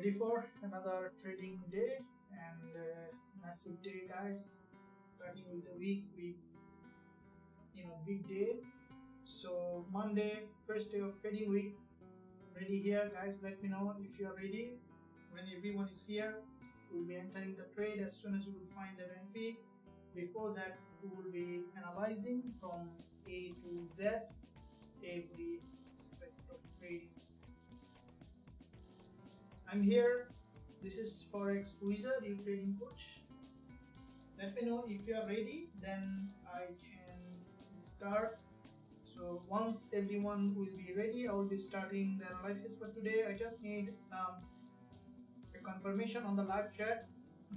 Ready for another trading day and massive day, guys. Starting with the big day. So Monday, first day of trading week. Ready here, guys. Let me know if you are ready. When everyone is here, we'll be entering the trade as soon as we will find the entry. Before that, we will be analyzing from A to Z every aspect of trading. I'm here. This is Forex Wizard, your trading coach. Let me know if you are ready, then I can start. So once everyone will be ready, I will be starting the analysis. But today I just need a confirmation on the live chat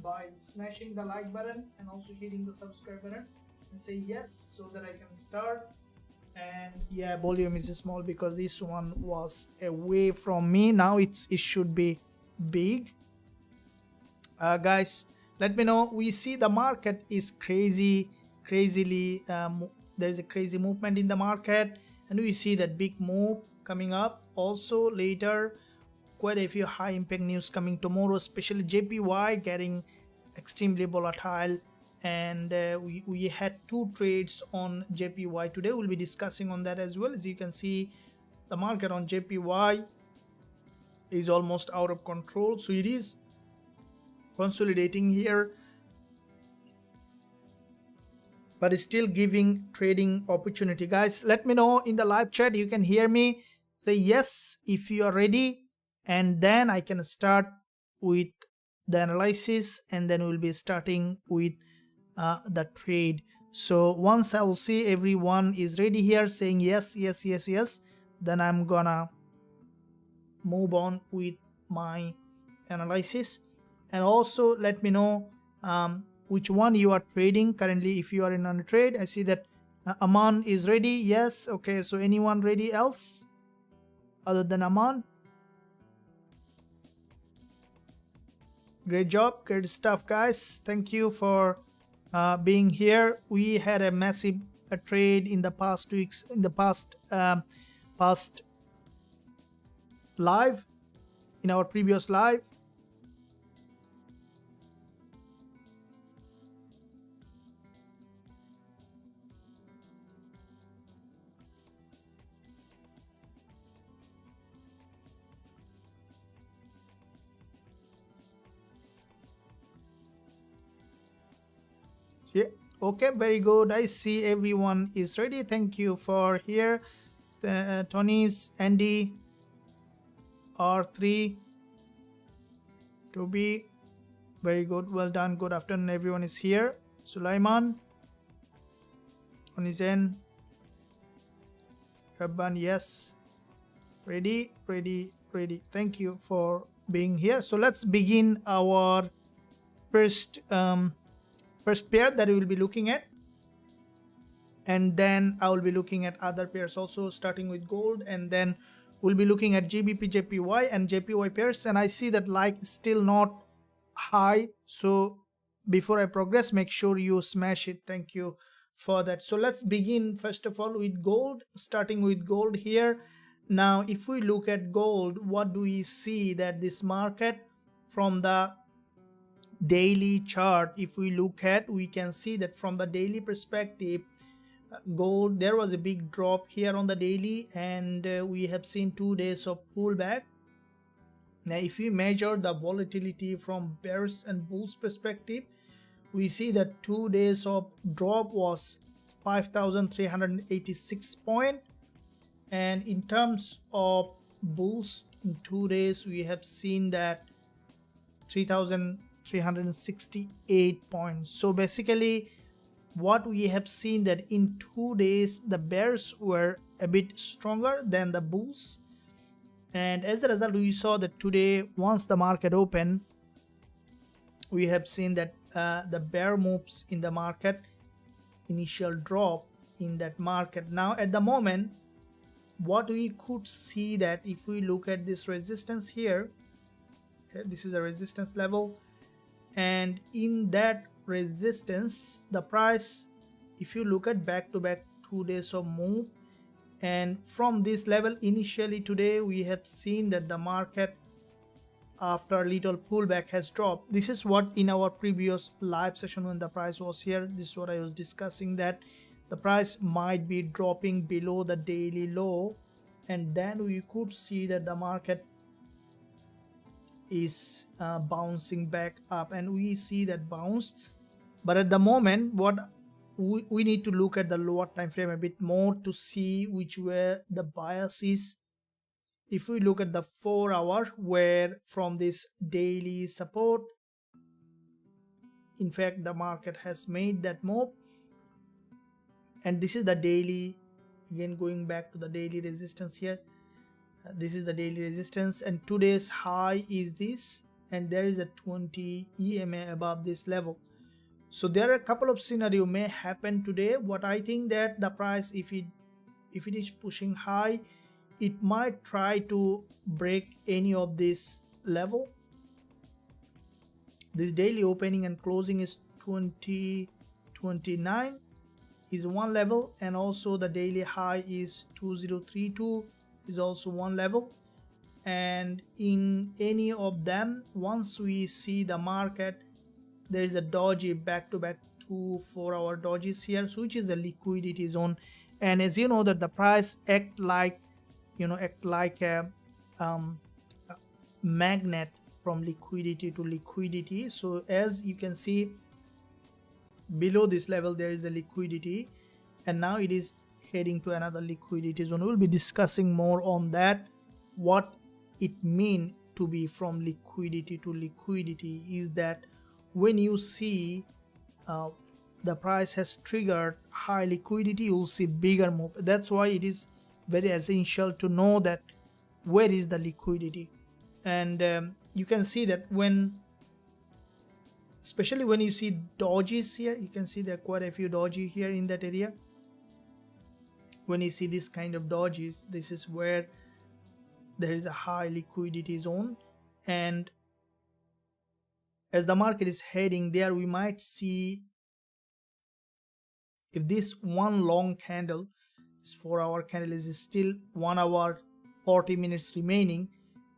by smashing the like button and also hitting the subscribe button and say yes so that I can start. And yeah, volume is small because this one was away from me. Now it should be big. Guys, let me know. We see the market is crazily there's a crazy movement in the market, and we see that big move coming up. Also later, quite a few high impact news coming tomorrow, especially JPY getting extremely volatile. And we had two trades on JPY today. We'll be discussing on that as well. As you can see, the market on JPY is almost out of control, so it is consolidating here, but it's still giving trading opportunity. Guys, let me know in the live chat. You can hear me. Say yes if you are ready, and then I can start with the analysis, and then we'll be starting with the trade. So once I will see everyone is ready here saying yes, then I'm gonna move on with my analysis. And also let me know which one you are trading currently. If you are in on a trade, I see that Aman is ready. Yes, okay. So anyone ready else other than Aman? Great job, good stuff, guys. Thank you for being here. We had a massive trade in the past weeks, in the past live, in our previous live. Yeah, okay, very good. I see everyone is ready. Thank you for here. Tony's, Andy, R3, Toby, very good, well done. Good afternoon, everyone is here. Sulaiman on his end. Rabban, yes, ready. Thank you for being here. So let's begin our first pair that we will be looking at, and then I will be looking at other pairs also, starting with gold, and then we'll be looking at GBP, JPY and JPY pairs. And I see that like is still not high, so before I progress, make sure you smash it. Thank you for that. So let's begin first of all with gold, starting with gold here. Now if we look at gold, what do we see? That this market from the daily chart, if we look at, we can see that from the daily perspective, gold, there was a big drop here on the daily, and we have seen 2 days of pullback. Now if we measure the volatility from bears and bulls perspective, we see that 2 days of drop was 5,386 point, and in terms of bulls in 2 days we have seen that 3,368 points. So basically what we have seen that in 2 days the bears were a bit stronger than the bulls, and as a result we saw that today, once the market opened, we have seen that the bear moves in the market, initial drop in that market. Now at the moment, what we could see that if we look at this resistance here, okay, this is a resistance level, and in that resistance the price, if you look at back to back 2 days of move, and from this level initially today we have seen that the market after little pullback has dropped. This is what in our previous live session when the price was here, this is what I was discussing, that the price might be dropping below the daily low, and then we could see that the market is bouncing back up, and we see that bounce. But at the moment, what we need to look at the lower time frame a bit more to see which way the bias is. If we look at the 4 hour, where from this daily support, in fact the market has made that move, and this is the daily, again going back to the daily resistance here, this is the daily resistance, and today's high is this, and there is a 20 EMA above this level. So there are a couple of scenarios may happen today. What I think that the price, if it is pushing high, it might try to break any of this level. This daily opening and closing is 2029 is one level, and also the daily high is 2032 is also one level. And in any of them, once we see the market, there is a doji back-to-back 2 4-hour dojis here, so which is a liquidity zone. And as you know that the price act like a magnet from liquidity to liquidity. So as you can see, below this level there is a liquidity, and now it is heading to another liquidity zone. We'll be discussing more on that, what it means to be from liquidity to liquidity. Is that when you see the price has triggered high liquidity, you'll see bigger move. That's why it is very essential to know that where is the liquidity. And you can see that especially when you see dojis here, you can see there are quite a few doji here in that area. When you see this kind of dojis, this is where there is a high liquidity zone, and as the market is heading there, we might see, if this one long candle, this 4-hour candle is still 1 hour 40 minutes remaining,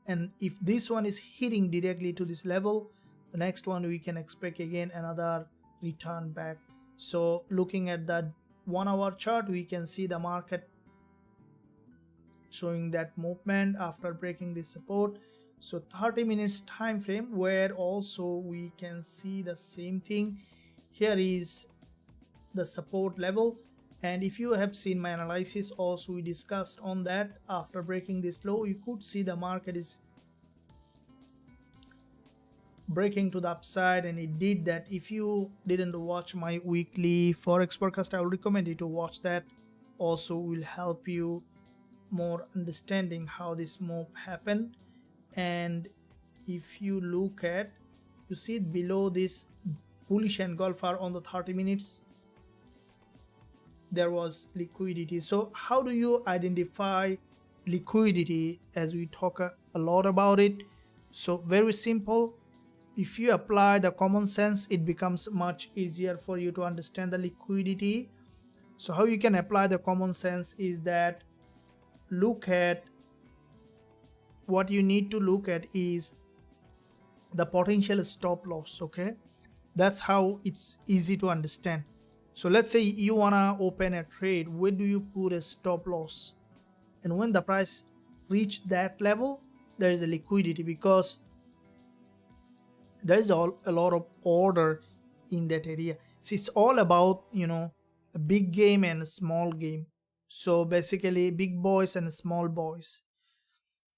and if this one is hitting directly to this level, the next one we can expect again another return back. So looking at that 1 hour chart, we can see the market showing that movement after breaking this support. So 30 minutes time frame, where also we can see the same thing. Here is the support level, and if you have seen my analysis also, we discussed on that. After breaking this low, you could see the market is breaking to the upside, and it did that. If you didn't watch my weekly forex forecast, I would recommend you to watch that. Also will help you more understanding how this move happened. And if you look at, you see it below this bullish engulfer on the 30 minutes, there was liquidity. So how do you identify liquidity, as we talk a lot about it? So very simple. If you apply the common sense, it becomes much easier for you to understand the liquidity. So how you can apply the common sense is that look at, what you need to look at is the potential stop loss. Okay, that's how it's easy to understand. So let's say you wanna open a trade, where do you put a stop loss? And when the price reach that level, there is a liquidity, because there is a lot of order in that area. So it's all about, a big game and a small game. So basically big boys and small boys.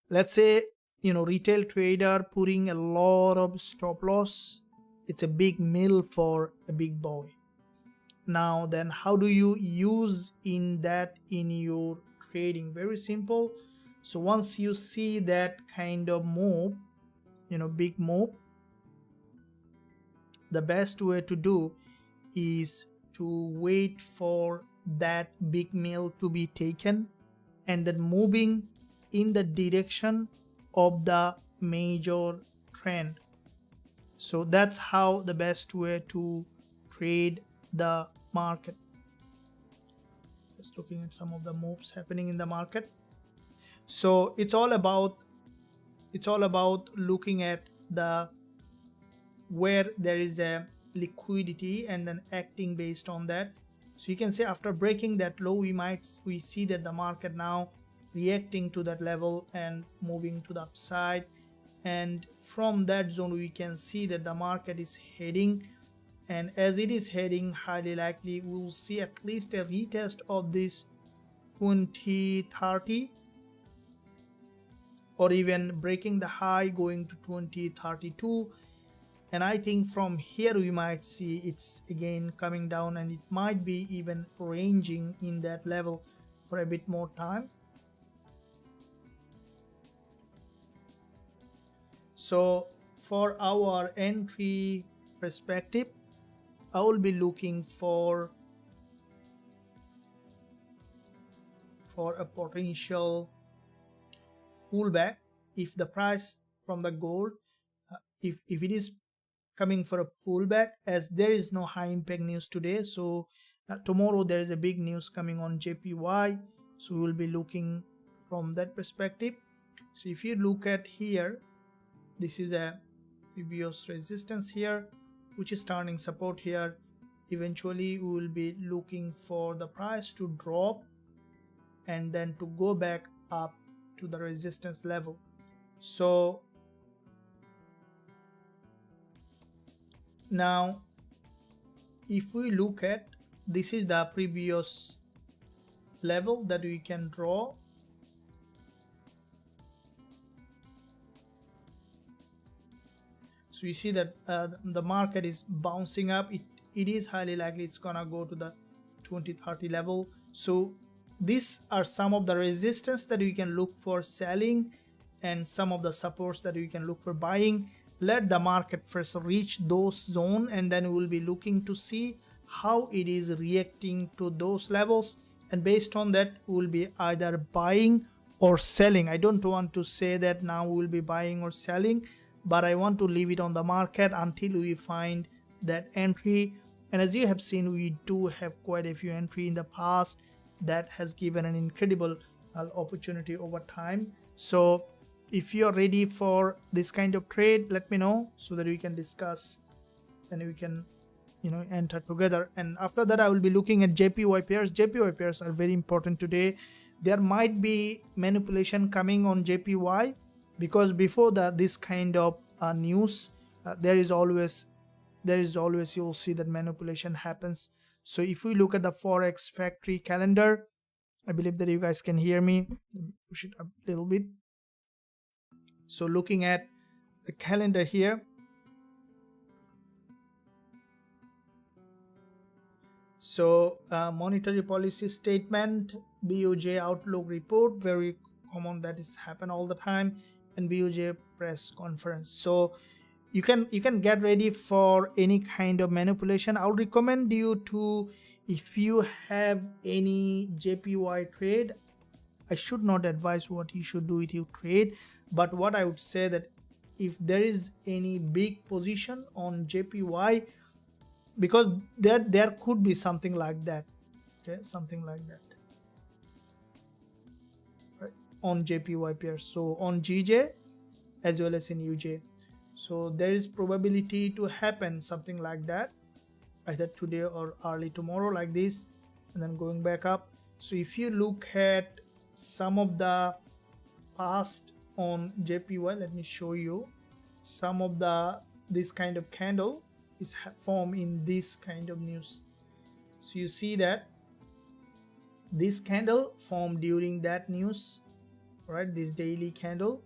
Let's say, retail trader putting a lot of stop loss, it's a big meal for a big boy. Now then, how do you use in your trading? Very simple. So once you see that kind of move, big move, the best way to do is to wait for that big meal to be taken, and then moving in the direction of the major trend. So that's how the best way to trade the market. Just looking at some of the moves happening in the market. So it's all about it's all about looking at the where there is a liquidity and then acting based on that. So you can say after breaking that low, we see that the market now reacting to that level and moving to the upside, and from that zone we can see that the market is heading, and as it is heading, highly likely we will see at least a retest of this 2030, or even breaking the high going to 2032. And I think from here we might see it's again coming down, and it might be even ranging in that level for a bit more time. So for our entry perspective, I will be looking for a potential pullback if the price from the gold, if it is coming for a pullback, as there is no high impact news today. So tomorrow there is a big news coming on JPY, so we will be looking from that perspective. So if you look at here, this is a previous resistance here, which is turning support here. Eventually we will be looking for the price to drop and then to go back up to the resistance level. So now if we look at, this is the previous level that we can draw. So you see that the market is bouncing up. It is highly likely it's gonna go to the 2030 level. So these are some of the resistance that we can look for selling, and some of the supports that we can look for buying. Let the market first reach those zones, and then we will be looking to see how it is reacting to those levels, and based on that we will be either buying or selling. I don't want to say that now we will be buying or selling, but I want to leave it on the market until we find that entry. And as you have seen, we do have quite a few entry in the past that has given an incredible opportunity over time. So if you're ready for this kind of trade, let me know so that we can discuss and we can enter together. And after that I will be looking at JPY pairs. JPY pairs are very important today. There might be manipulation coming on JPY, because before this kind of news, there is always you will see that manipulation happens. So if we look at the Forex factory calendar, I believe that you guys can hear me. Let me push it up a little bit. So looking at the calendar here, so monetary policy statement, BOJ outlook report, very common, that is happen all the time, and BOJ press conference. So you can get ready for any kind of manipulation. I'll recommend you to, if you have any JPY trade, I should not advise what you should do with your trade, but what I would say that if there is any big position on JPY, because there could be something like that, okay, something like that, right, on JPY pairs, so on GJ as well as in UJ. So there is probability to happen something like that, either today or early tomorrow, like this, and then going back up. So if you look at some of the past on JPY, let me show you some of this kind of candle is formed in this kind of news. So you see that this candle formed during that news, right, this daily candle.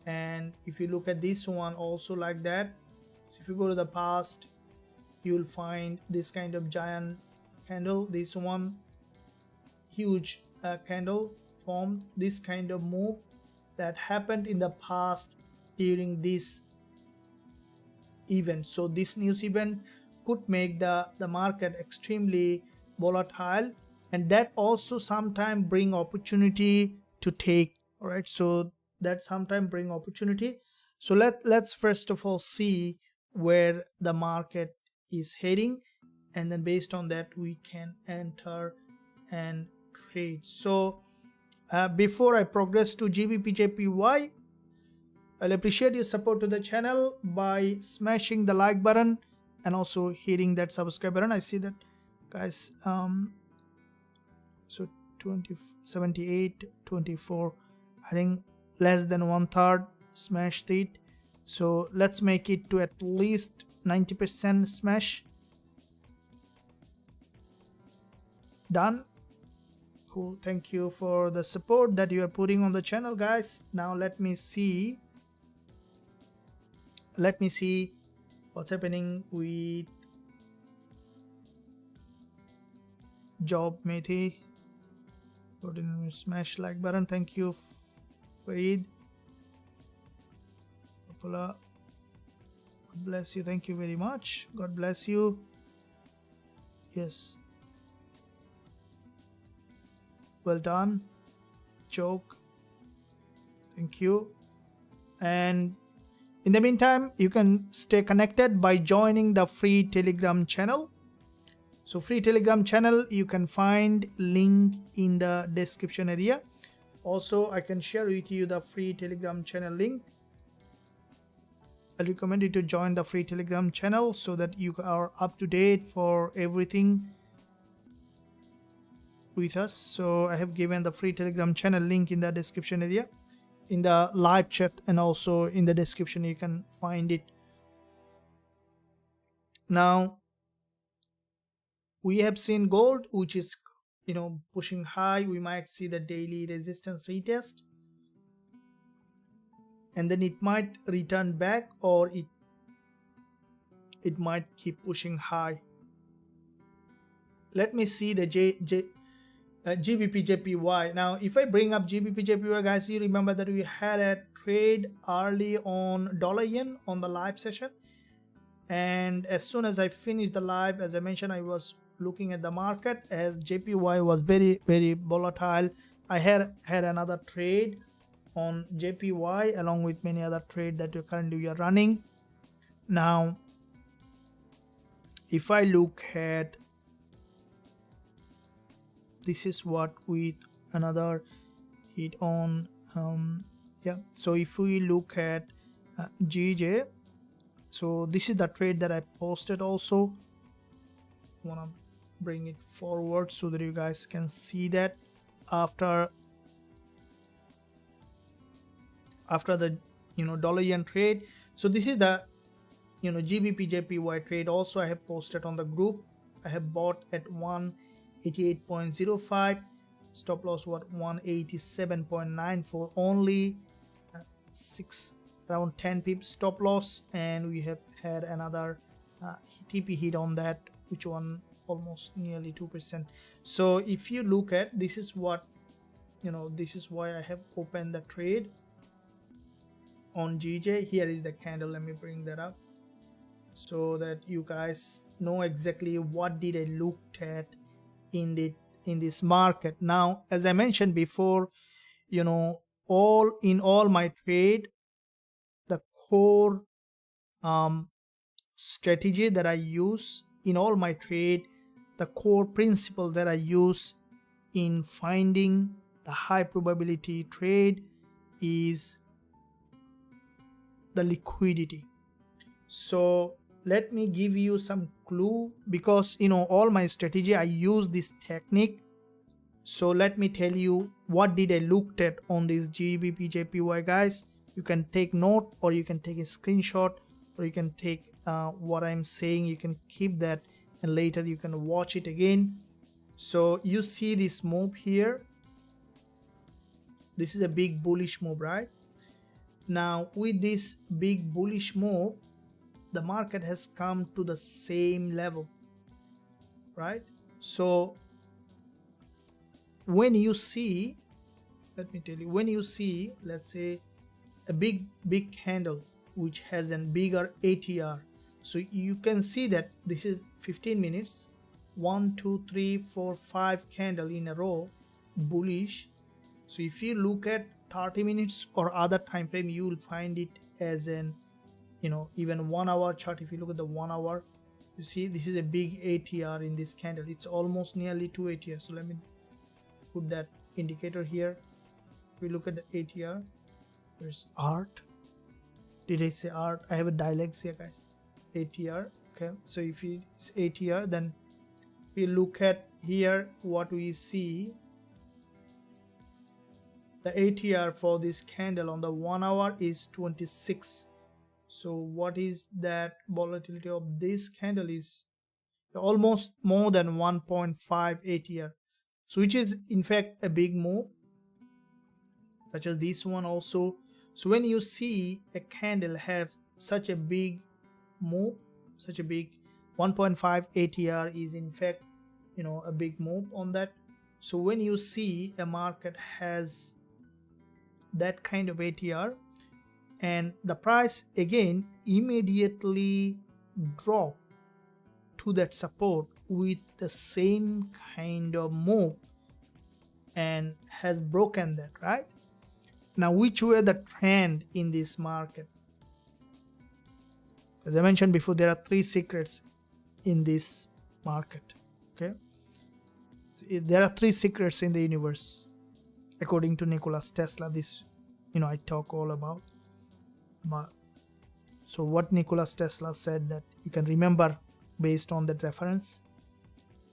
And if you look at this one also like that, so if you go to the past, you will find this kind of giant candle, this one huge candle formed, this kind of move that happened in the past during this event. So this news event could make the market extremely volatile, and that also sometimes bring opportunity to take. All right, so that sometimes bring opportunity. So let's first of all see where the market is heading, and then based on that we can enter and trade. So before I progress to GBP JPY, I'll appreciate your support to the channel by smashing the like button and also hitting that subscribe button. I see that, guys. So 20, 78, 24, I think less than 1/3 smashed it. So let's make it to at least 90% smash. Done. Cool. Thank you for the support that you are putting on the channel, guys. Now let me see what's happening with Gbpusd. Smash like button. Thank you, Farid. God bless you. Thank you very much. God bless you. Yes. Well done. Joke. Thank you. And in the meantime, you can stay connected by joining the free Telegram channel. So free Telegram channel, you can find link in the description area. Also, I can share with you the free Telegram channel link. I recommend you to join the free Telegram channel so that you are up to date for everything with us. So I have given the free Telegram channel link in the description area, in the live chat, and also in the description you can find it. Now we have seen gold, which is pushing high. We might see the daily resistance retest, and then it might return back, or it might keep pushing high. Let me see the Gbpusd. Now if I bring up Gbpusd, guys, you remember that we had a trade early on dollar yen on the live session, and as soon as I finished the live, as I mentioned, I was looking at the market as JPY was very, very volatile. I had another trade on JPY along with many other trades that currently we are running. Now if I look at, this is what with another hit on so if we look at GJ, so this is the trade that I posted. Also want to bring it forward so that you guys can see that after the dollar yen trade. So this is the Gbpusd trade. Also I have posted on the group. I have bought at 188.05, stop loss was 187.94, only around 10 pips stop loss, and we have had another TP hit on that, which one almost nearly 2%. So if you look at, this is what this is why I have opened the trade on GJ. Here is the candle. Let me bring that up so that you guys know exactly what did I looked at in this market. Now as I mentioned before, all my trade, the core strategy that I use in all my trade, the core principle that I use in finding the high probability trade is the liquidity. So let me give you some clue, because all my strategy I use this technique. So let me tell you what did I looked at on this Gbpusd, guys. You can take note, or you can take a screenshot, or you can take what I'm saying. You can keep that, and later you can watch it again. So you see this move here. This is a big bullish move, right? Now with this big bullish move, the market has come to the same level, right? So when you see, let me tell you, when you see, let's say, a big candle which has a bigger ATR, so you can see that this is 15 minutes, 1 2 3 4 5 candle in a row bullish. So if you look at 30 minutes or other time frame, you will find it as an even 1 hour chart. If you look at the 1 hour, you see this is a big ATR in this candle. It's almost nearly 2 ATR. So let me put that indicator here. If we look at the ATR, there's art. Did I say art? I have a dyslexia, guys. ATR. Okay, so if it's ATR, then we look at here what we see. The ATR for this candle on the 1 hour is 26. So what is that volatility of this candle is almost more than 1.5 ATR, so which is in fact a big move, such as this one also. So when you see a candle have such a big move, such a big 1.5 ATR is in fact, you know, a big move on that. So when you see a market has that kind of ATR and the price again immediately drop to that support with the same kind of move and has broken that, right? Now, which were the trend in this market? As I mentioned before, there are 3 secrets in this market. Okay, there are 3 secrets in the universe according to Nikola Tesla. This, you know, I talk all about. So what Nikola Tesla said, that you can remember based on that reference.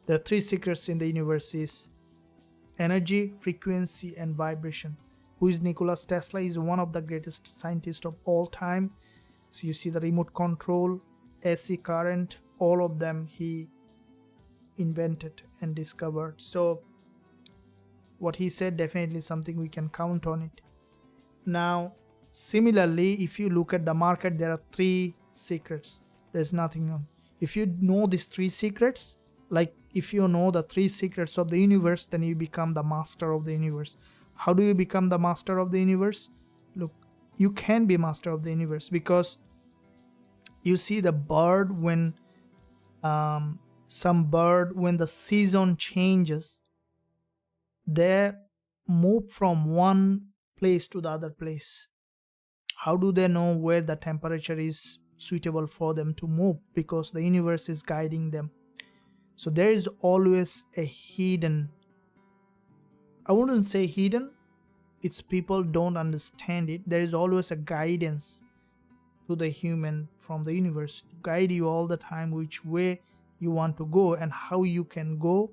There are 3 secrets in the universe: is energy, frequency, and vibration. Who is Nikola Tesla? Is one of the greatest scientists of all time. So you see the remote control, AC current, all of them he invented and discovered. So what he said, definitely something we can count on it. Now similarly, if you look at the market, there are 3 secrets. There's nothing on. If you know these 3 secrets, like if you know the 3 secrets of the universe, then you become the master of the universe. How do you become the master of the universe? Look, you can be master of the universe because you see the bird when some bird, when the season changes, they move from one place to the other place. How do they know where the temperature is suitable for them to move? Because the universe is guiding them. So there is always a hidden, I wouldn't say hidden, it's people don't understand it. There is always a guidance to the human from the universe to guide you all the time which way you want to go and how you can go.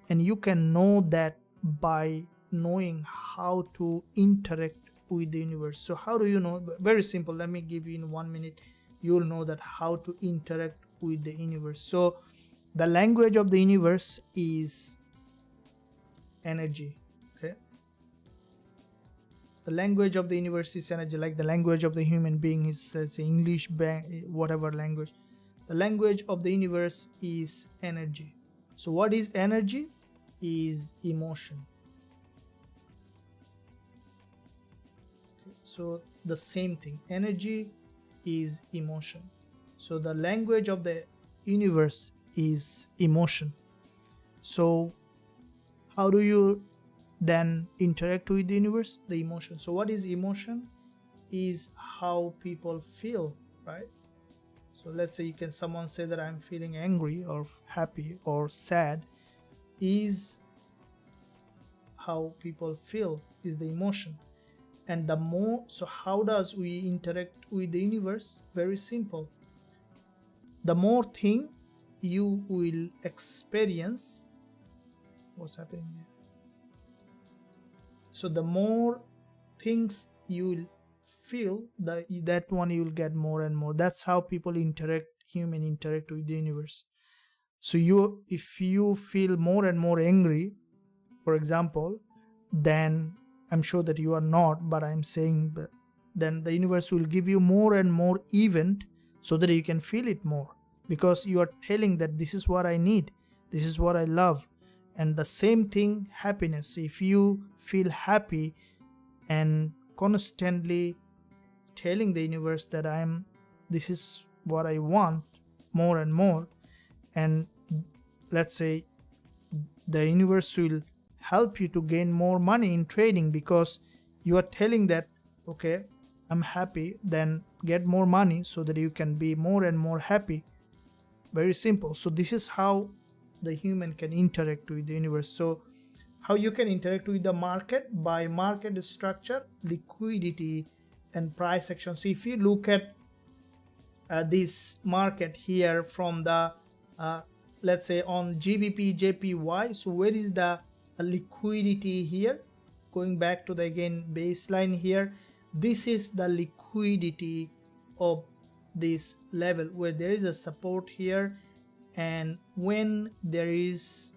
And you can know that by knowing how to interact with the universe. So how do you know? Very simple. Let me give you in 1 minute. You'll know that how to interact with the universe. So the language of the universe is energy. Okay, the language of the universe is energy, like the language of the human being is, let's say, English, whatever language. The language of the universe is energy. So what is energy? Is emotion. Okay, so the same thing, energy is emotion. So the language of the universe is emotion. So how do you then interact with the universe? The emotion. So what is emotion? Is how people feel, right? So let's say someone say that I'm feeling angry or happy or sad, is how people feel, is the emotion. And the more, so how does we interact with the universe? Very simple. The more thing you will experience, what's happening here? So the more things you will feel, that one you will get more and more. That's how people interact, human interact with the universe. So if you feel more and more angry, for example, then I'm sure that you are not, but I'm saying then the universe will give you more and more event so that you can feel it more, because you are telling that this is what I need, this is what I love. And the same thing, happiness. If you feel happy and constantly telling the universe that this is what I want more and more, and let's say the universe will help you to gain more money in trading, because you are telling that, okay, I'm happy, then get more money so that you can be more and more happy. Very simple. So this is how the human can interact with the universe. So how you can interact with the market? By market structure, liquidity, and price action. So if you look at this market here from the let's say on GBP JPY, so where is the liquidity here? Going back to the again baseline here, this is the liquidity of this level where there is a support here, and when there is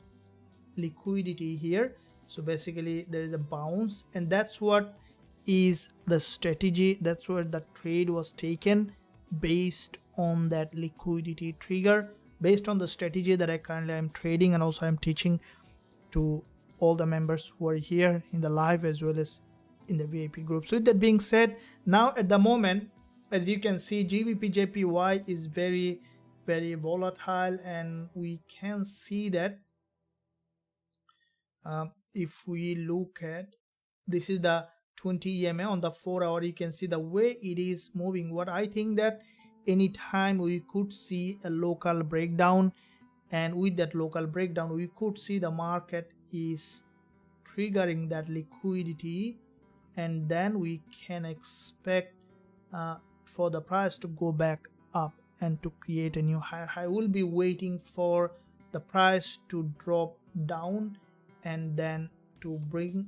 liquidity here, so basically there is a bounce, and that's what is the strategy. That's where the trade was taken, based on that liquidity trigger, based on the strategy that I currently am trading, and also I'm teaching to all the members who are here in the live as well as in the VIP group. So with that being said, now at the moment, as you can see, GBP JPY is very volatile, and we can see that if we look at, this is the 20 EMA on the 4-hour, you can see the way it is moving. What I think that anytime we could see a local breakdown, and with that local breakdown we could see the market is triggering that liquidity, and then we can expect for the price to go back up and to create a new higher high. We'll be waiting for the price to drop down and then to bring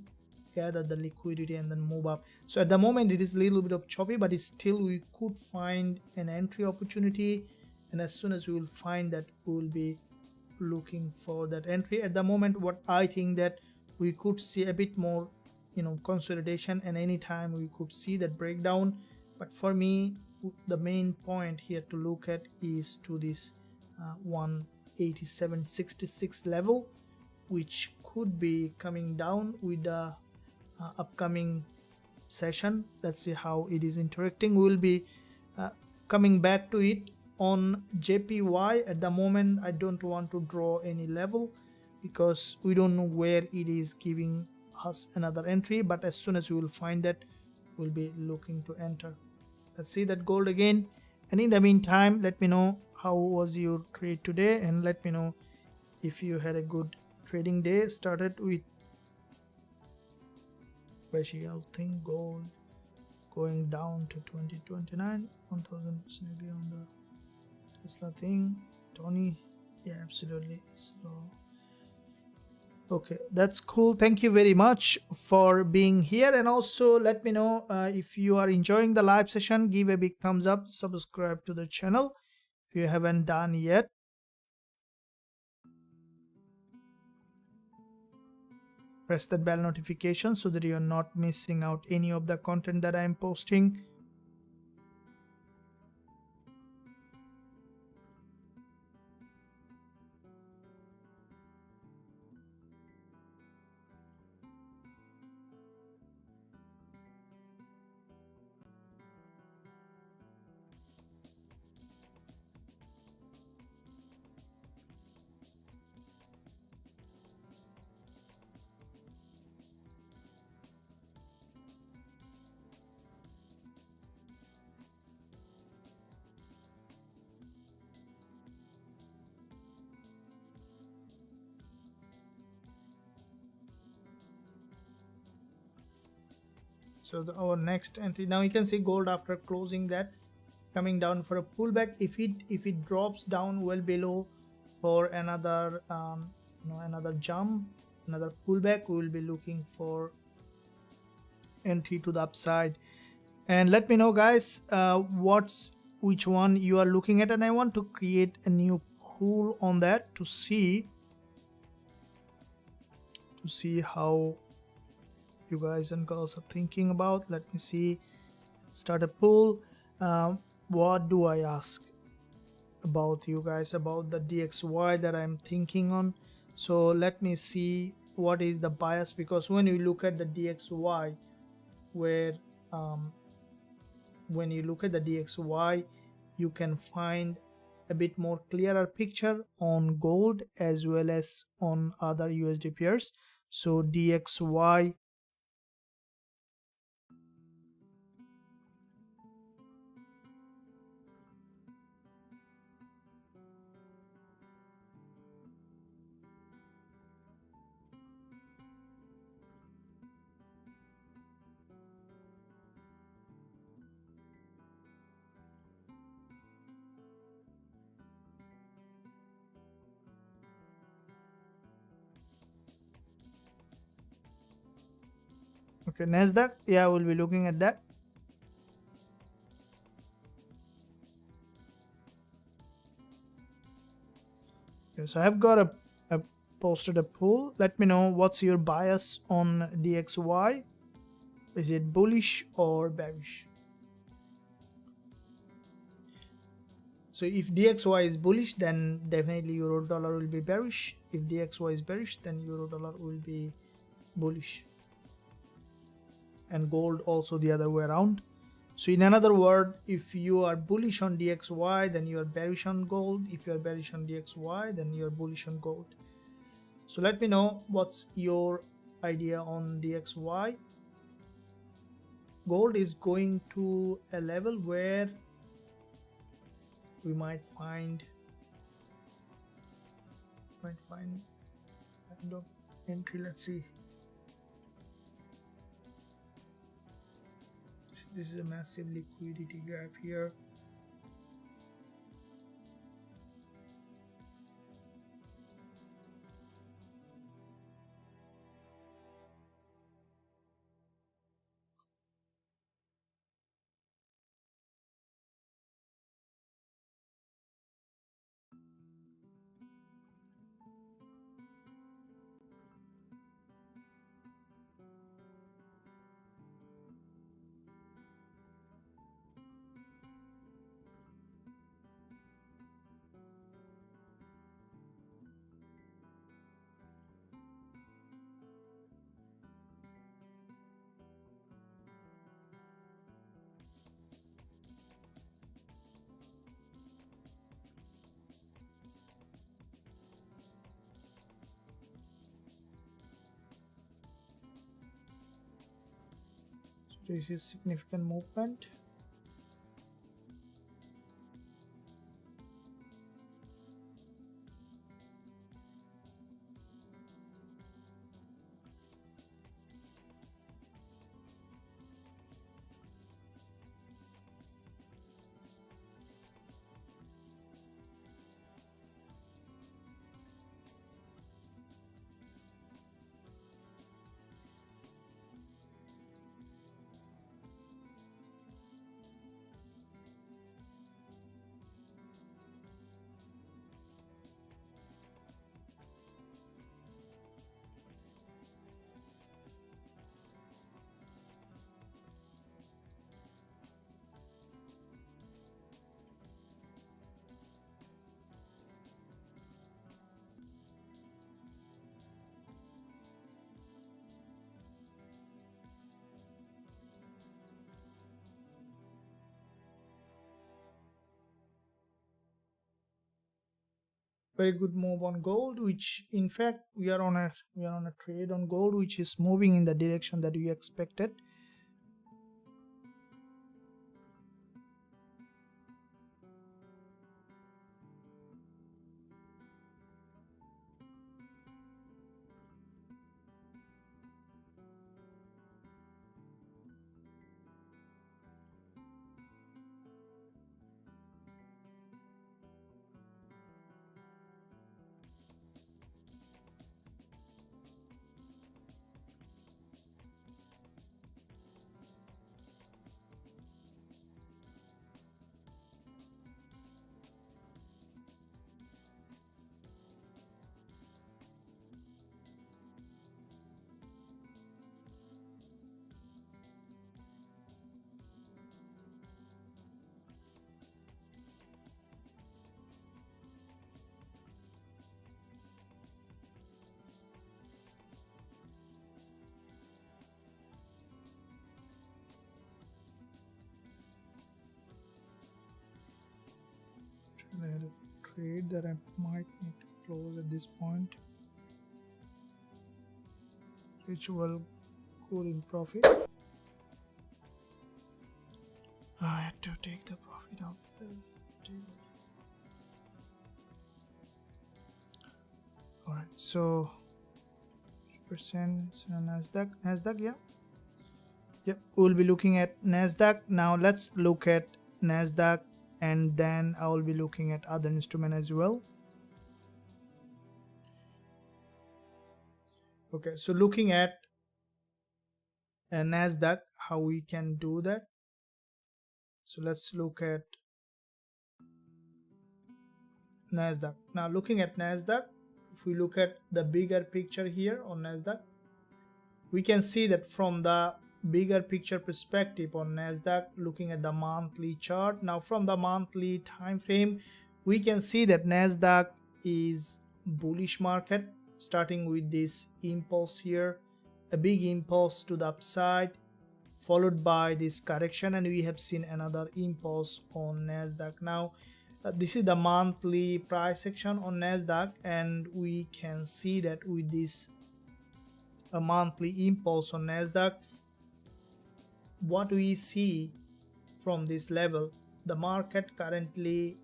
gather the liquidity and then move up. So at the moment it is a little bit of choppy, but it's still we could find an entry opportunity, and as soon as we will find that, we will be looking for that entry. At the moment, what I think that we could see a bit more consolidation, and anytime we could see that breakdown. But for me, the main point here to look at is to this 187.66 level, which could be coming down with the upcoming session. Let's see how it is interacting. We'll be coming back to it on JPY. At the moment, I don't want to draw any level because we don't know where it is giving us another entry, but as soon as we will find that, we'll be looking to enter. Let's see that gold again, and in the meantime, let me know how was your trade today, and let me know if you had a good trading day. Started with special thing, gold going down to 2029, 1000 agree on the Tesla thing. Tony, yeah, absolutely slow. Okay, that's cool. Thank you very much for being here, and also let me know if you are enjoying the live session. Give a big thumbs up, subscribe to the channel if you haven't done yet. Press that bell notification so that you are not missing out any of the content that I am posting. So our next entry, now you can see gold after closing that, it's coming down for a pullback. If it drops down well below for another another jump, another pullback, we will be looking for entry to the upside. And let me know, guys, which one you are looking at, and I want to create a new pool on that to see how you guys and girls are thinking about. Let me see, start a poll. What do I ask about you guys about the DXY that I'm thinking on? So let me see what is the bias, because when you look at the DXY, where when you look at the DXY, you can find a bit more clearer picture on gold as well as on other USD pairs. So DXY, Okay, NASDAQ, yeah, we'll be looking at that. Okay, so I've posted a poll. Let me know what's your bias on DXY. Is it bullish or bearish? So if DXY is bullish, then definitely euro dollar will be bearish. If DXY is bearish, then euro dollar will be bullish. And gold also the other way around. So in another word, if you are bullish on DXY, then you are bearish on gold. If you are bearish on DXY, then you are bullish on gold. So let me know what's your idea on DXY. Gold is going to a level where we might find kind of entry. Let's see. This is a massive liquidity gap here. So this is significant movement. Very good move on gold, which in fact we are on a trade on gold which is moving in the direction that we expected. I had a trade that I might need to close at this point, which will go in profit. I had to take the profit out the table. Alright, so percent NASDAQ, yeah. Yep, we'll be looking at NASDAQ. Now let's look at NASDAQ, and then I will be looking at other instrument as well. Okay, so looking at NASDAQ, how we can do that. So let's look at NASDAQ. Now looking at NASDAQ, if we look at the bigger picture here on NASDAQ, we can see that from the bigger picture perspective on NASDAQ, looking at the monthly chart. Now from the monthly time frame, we can see that NASDAQ is bullish market, starting with this impulse here, a big impulse to the upside, followed by this correction, and we have seen another impulse on NASDAQ. Now this is the monthly price action on NASDAQ, and we can see that with this a monthly impulse on NASDAQ, what we see from this level, the market currently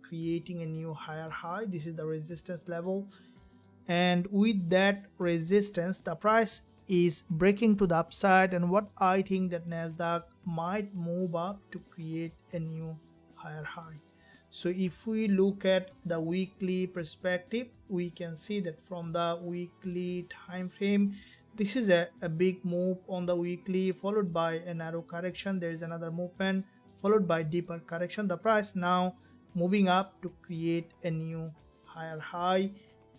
creating a new higher high. This is the resistance level, and with that resistance the price is breaking to the upside, and what I think that NASDAQ might move up to create a new higher high. So if we look at the weekly perspective, we can see that from the weekly time frame, this is a big move on the weekly, followed by a narrow correction. There is another movement, followed by deeper correction. The price now moving up to create a new higher high,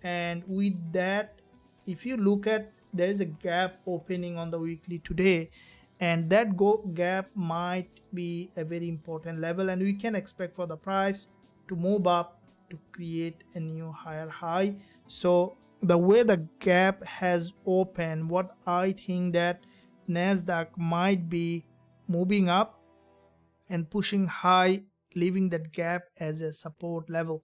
and with that, if you look at, there is a gap opening on the weekly today, and that gap might be a very important level, and we can expect for the price to move up to create a new higher high. So the way the gap has opened, what I think that NASDAQ might be moving up and pushing high, leaving that gap as a support level.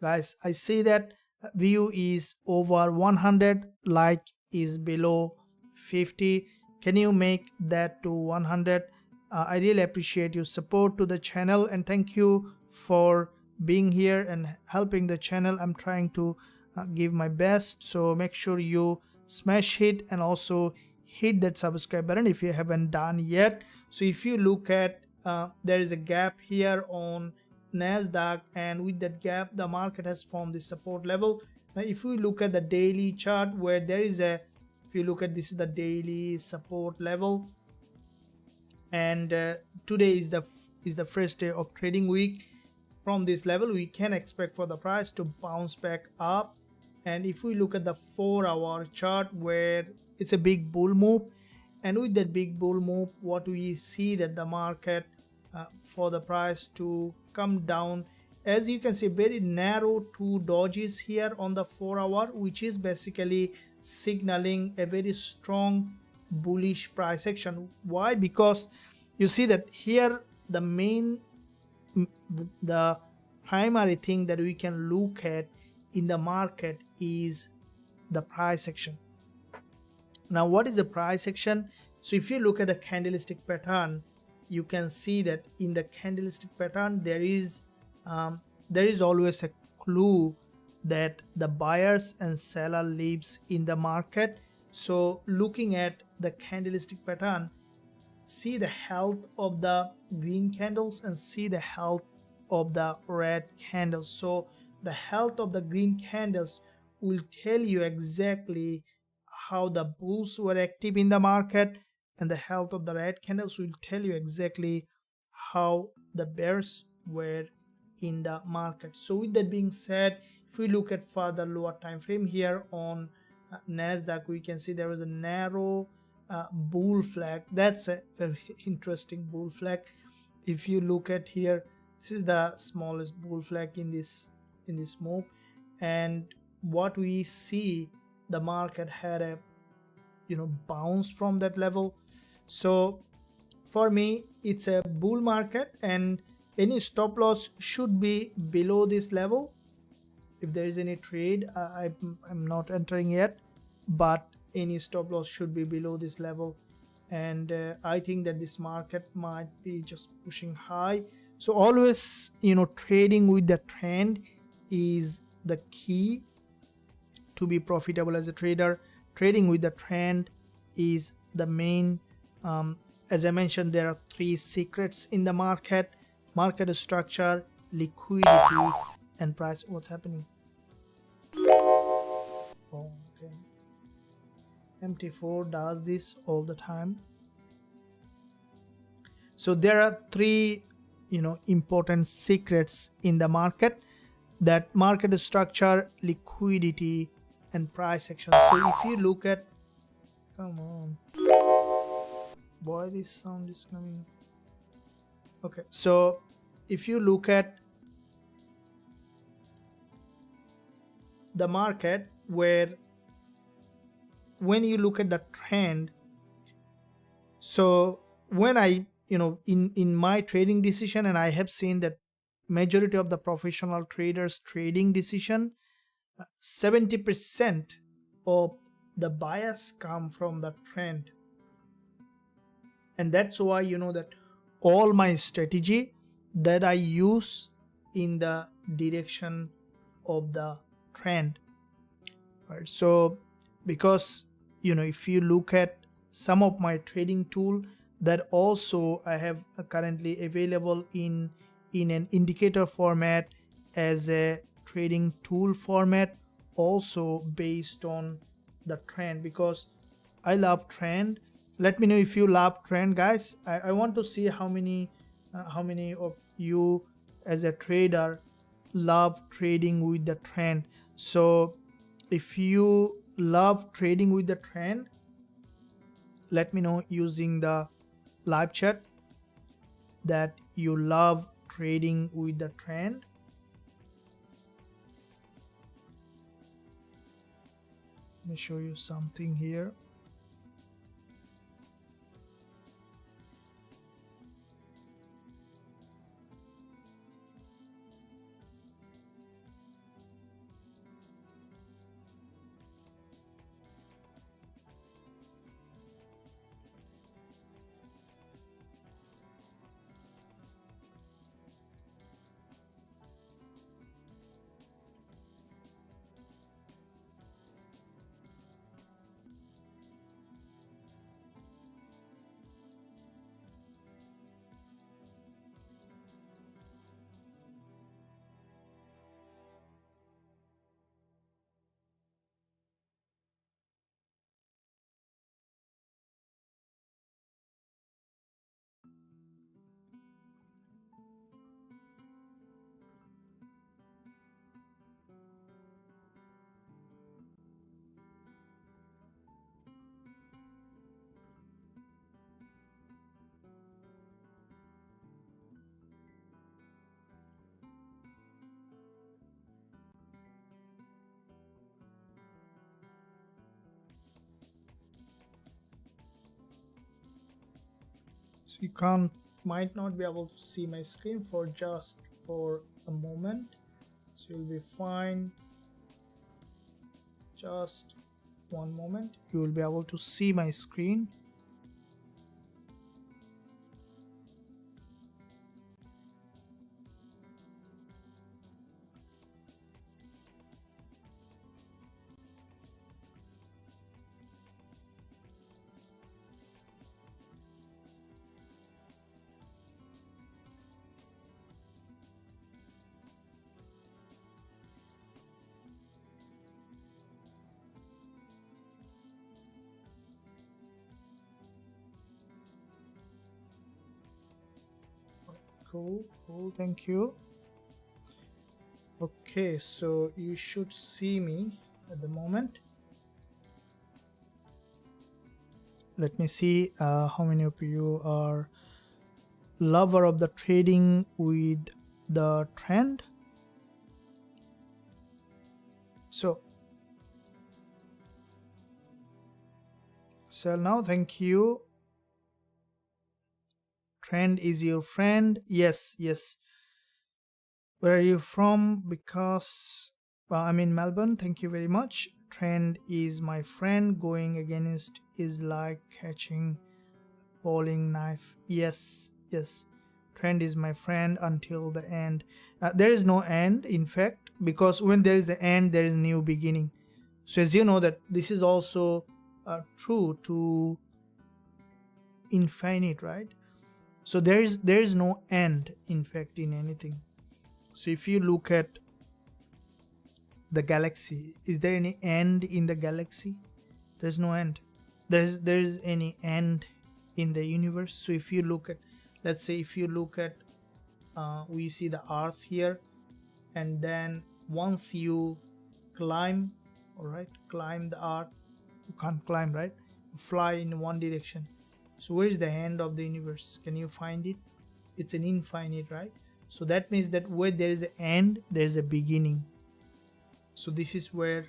Guys, I say that view is over 100, like is below 50. Can you make that to 100? I really appreciate your support to the channel, and thank you for being here and helping the channel. I'm trying to give my best, so make sure you smash it and also hit that subscribe button if you haven't done yet. So if you look at, there is a gap here on NASDAQ, and with that gap the market has formed this support level. Now if we look at the daily chart, where there is a, if you look at, this is the daily support level, and today is the first day of trading week. From this level we can expect for the price to bounce back up. And if we look at the 4-hour chart, where it's a big bull move, and with that big bull move, what we see that the market for the price to come down, as you can see, very narrow two dojis here on the 4-hour, which is basically signaling a very strong bullish price action. Why? Because you see that here the primary thing that we can look at in the market is the price action. Now what is the price action? So if you look at the candlestick pattern, you can see that in the candlestick pattern there is always a clue that the buyers and seller lives in the market. So looking at the candlestick pattern, see the health of the green candles and see the health of the red candles. So the health of the green candles will tell you exactly how the bulls were active in the market, and the health of the red candles will tell you exactly how the bears were in the market. So with that being said, if we look at further lower time frame here on NASDAQ, we can see there was a narrow bull flag. That's a very interesting bull flag. If you look at here, this is the smallest bull flag in this move, and what we see, the market had a bounce from that level. So for me it's a bull market, and any stop loss should be below this level. If there is any trade, I'm not entering yet, but any stop loss should be below this level, and I think that this market might be just pushing high. So always trading with the trend is the key to be profitable as a trader. Trading with the trend is the main, as I mentioned, there are 3 secrets in the market: market structure, liquidity, and price. What's happening? Oh, okay. MT4 does this all the time. So there are three, important secrets in the market: that market structure, liquidity, and price action. So if you look at, come on, boy, this sound is coming. Okay, so if you look at the market, where when you look at the trend, so when I, in my trading decision, and I have seen that majority of the professional traders trading decision, 70% of the bias come from the trend. And that's why, that all my strategy that I use in the direction of the trend, right? So because, if you look at some of my trading tool that also I have currently available in an indicator format, as a trading tool format, also based on the trend, because I love trend. Let me know if you love trend, guys. I want to see how many of you as a trader love trading with the trend. So if you love trading with the trend, let me know using the live chat that you love trading with the trend. Let me show you something here. So you might not be able to see my screen for a moment. So you'll be fine. Just one moment. You will be able to see my screen. Cool, thank you. Okay, so you should see me at the moment. Let me see how many of you are lover of the trading with the trend. So sell now, thank you. Trend is your friend. Yes. Where are you from? Because I'm in Melbourne. Thank you very much. Trend is my friend. Going against is like catching a bowling knife. Yes. Trend is my friend until the end. There is no end, in fact, because when there is the end, there is new beginning. So as you know that this is also true to infinite, right? So there is no end, in fact, in anything. So if you look at the galaxy, is there any end in the galaxy? There's no end. There's any end in the universe. So if you look at, let's say if you look at we see the earth here, and then once you climb, all right, climb the earth, you can't climb, right, fly in one direction. So where is the end of the universe? Can you find it? It's an infinite, right? So that means that where there is an end, there is a beginning. So this is where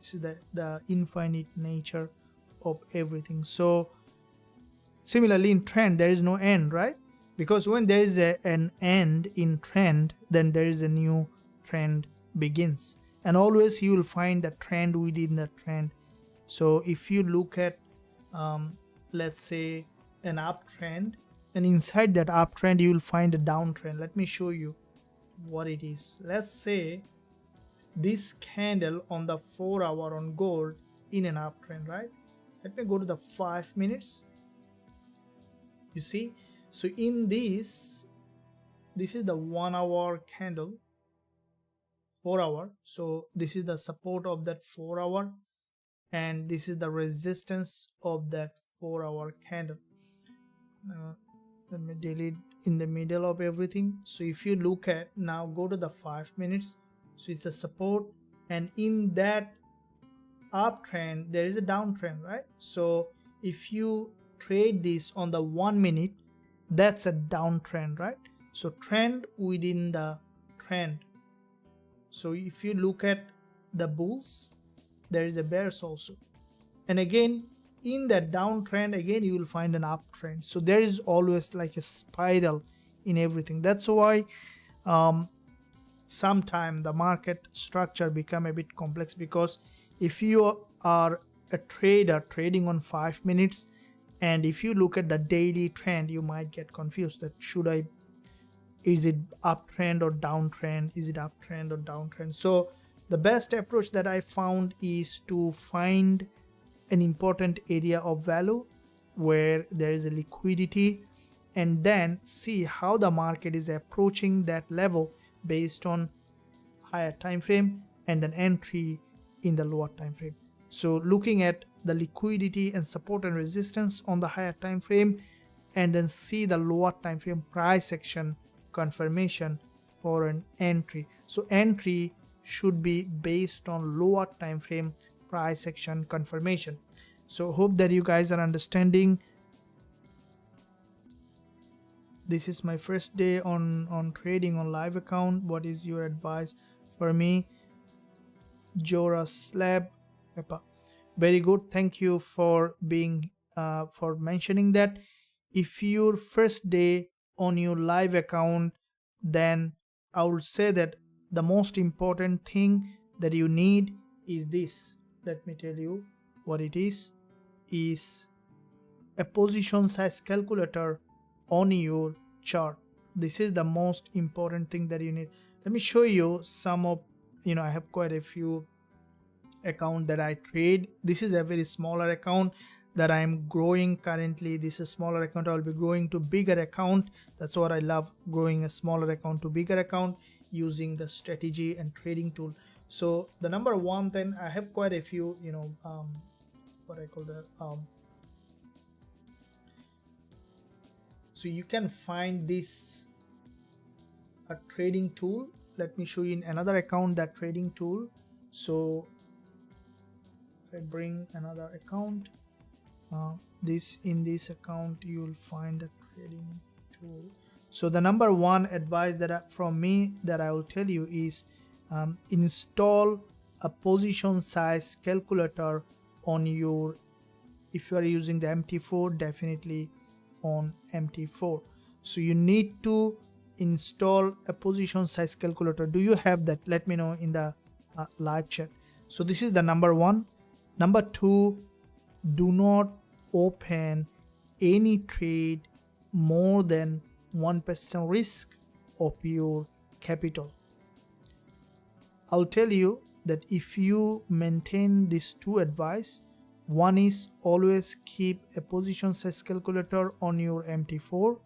this is the infinite nature of everything. So similarly in trend, there is no end, right? Because when there is an end in trend, then there is a new trend begins, and always you will find the trend within the trend. So if you look at let's say an uptrend, and inside that uptrend you will find a downtrend. Let me show you what it is. Let's say this candle on the 4-hour on gold in an uptrend, right? Let me go to the 5 minutes. You see, so in this is the 1-hour candle, 4-hour. So this is the support of that 4-hour, and this is the resistance of that 4-hour candle. Let me delete in the middle of everything. So if you look at now, go to the 5 minutes. So it's the support, and in that uptrend there is a downtrend, right? So if you trade this on the 1 minute, that's a downtrend, right? So trend within the trend. So if you look at the bulls, there is a bears also, and again in that downtrend again you will find an uptrend. So there is always like a spiral in everything. That's why sometimes the market structure become a bit complex, because if you are a trader trading on 5 minutes, and if you look at the daily trend, you might get confused that is it uptrend or downtrend, is it uptrend or downtrend. So the best approach that I found is to find an important area of value where there is a liquidity, and then see how the market is approaching that level based on higher time frame, and then entry in the lower time frame. So looking at the liquidity and support and resistance on the higher time frame, and then see the lower time frame price action confirmation for an entry. So entry should be based on lower time frame price action confirmation. So hope that you guys are understanding. This is my first day on trading on live account. What is your advice for me? Jora Slab, very good. Thank you for being for mentioning that. If your first day on your live account, then I would say that the most important thing that you need is this. Let me tell you what it is a position size calculator on your chart. This is the most important thing that you need. Let me show you some of, I have quite a few account that I trade. This is a very smaller account that I am growing currently. This is a smaller account. I will be growing to bigger account. That's what I love, growing a smaller account to bigger account using the strategy and trading tool. So the number one, then I have quite a few, what I call that. So you can find this a trading tool. Let me show you in another account that trading tool. So if I bring another account, in this account you will find a trading tool. So the number one advice that from me that I will tell you is install a position size calculator on your, if you are using the MT4, definitely on MT4. So you need to install a position size calculator. Do you have that? Let me know in the live chat. So this is the number one. Number two, do not open any trade more than 1% risk of your capital. I'll tell you that if you maintain these two advice, one is always keep a position size calculator on your MT4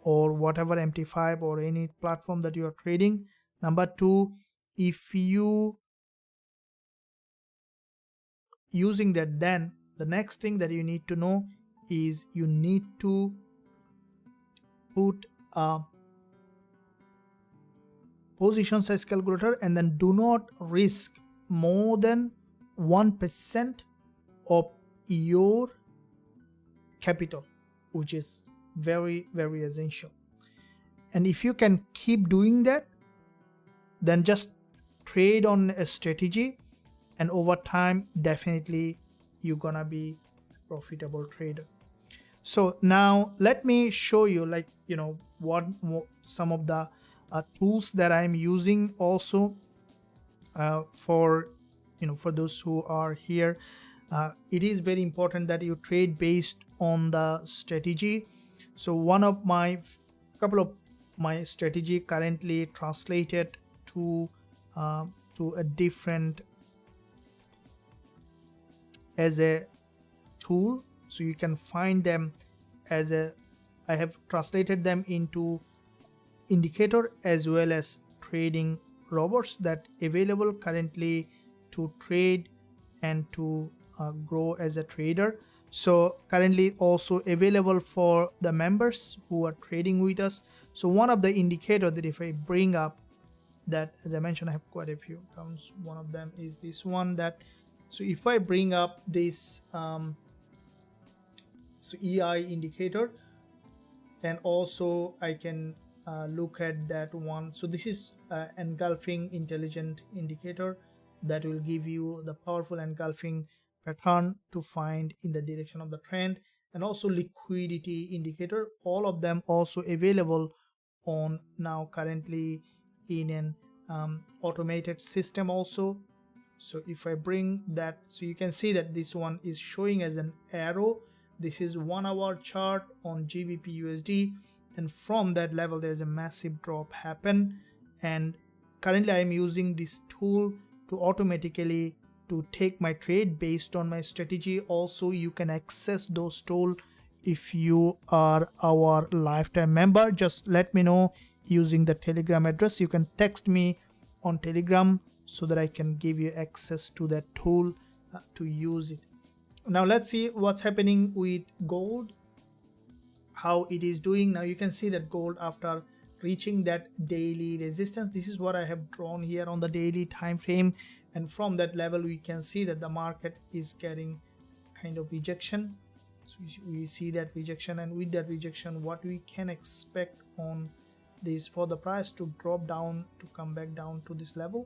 or whatever MT5 or any platform that you are trading. Number two, if you using that, then the next thing that you need to know is you need to put a position size calculator, and then do not risk more than 1% of your capital, which is very, very essential. And if you can keep doing that, then just trade on a strategy, and over time definitely you're gonna be a profitable trader. So now let me show you, like, what some of the tools that I'm using also for those who are here. It is very important that you trade based on the strategy. So couple of my strategy currently translated to a different as a tool, so you can find them as I have translated them into indicator as well as trading robots that available currently to trade and to grow as a trader. So currently also available for the members who are trading with us. So one of the indicator that if I bring up, that as I mentioned I have quite a few accounts, one of them is this one. That so if I bring up this so EI indicator, and also I can look at that one. So this is engulfing intelligent indicator that will give you the powerful engulfing pattern to find in the direction of the trend, and also liquidity indicator. All of them also available on now currently in an automated system also. So if I bring that, so you can see that this one is showing as an arrow. This is 1 hour chart on Gbpusd, and from that level there's a massive drop happen. And currently I am using this tool to automatically to take my trade based on my strategy. Also you can access those tools if you are our lifetime member. Just let me know using the Telegram address. You can text me on Telegram so that I can give you access to that tool to use it. Now let's see what's happening with gold, how it is doing. Now you can see that gold, after reaching that daily resistance, this is what I have drawn here on the daily time frame, and from that level we can see that the market is getting kind of rejection. So we see that rejection, and with that rejection what we can expect on this for the price to drop down, to come back down to this level.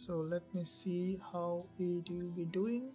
So let me see how it will be doing.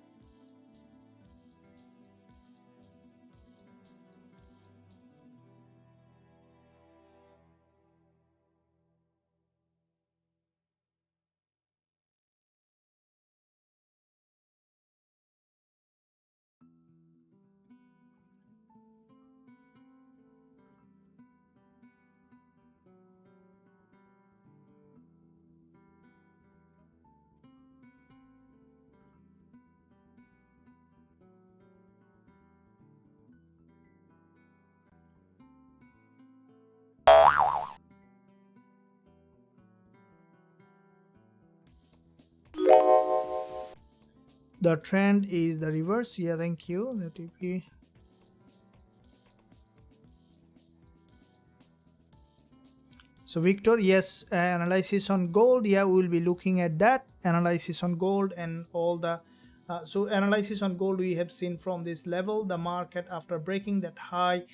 The trend is the reverse. Yeah, thank you. The TP. So Victor, yes, analysis on gold. Yeah, we will be looking at that analysis on gold and all the so analysis on gold. We have seen from this level the market after breaking that high,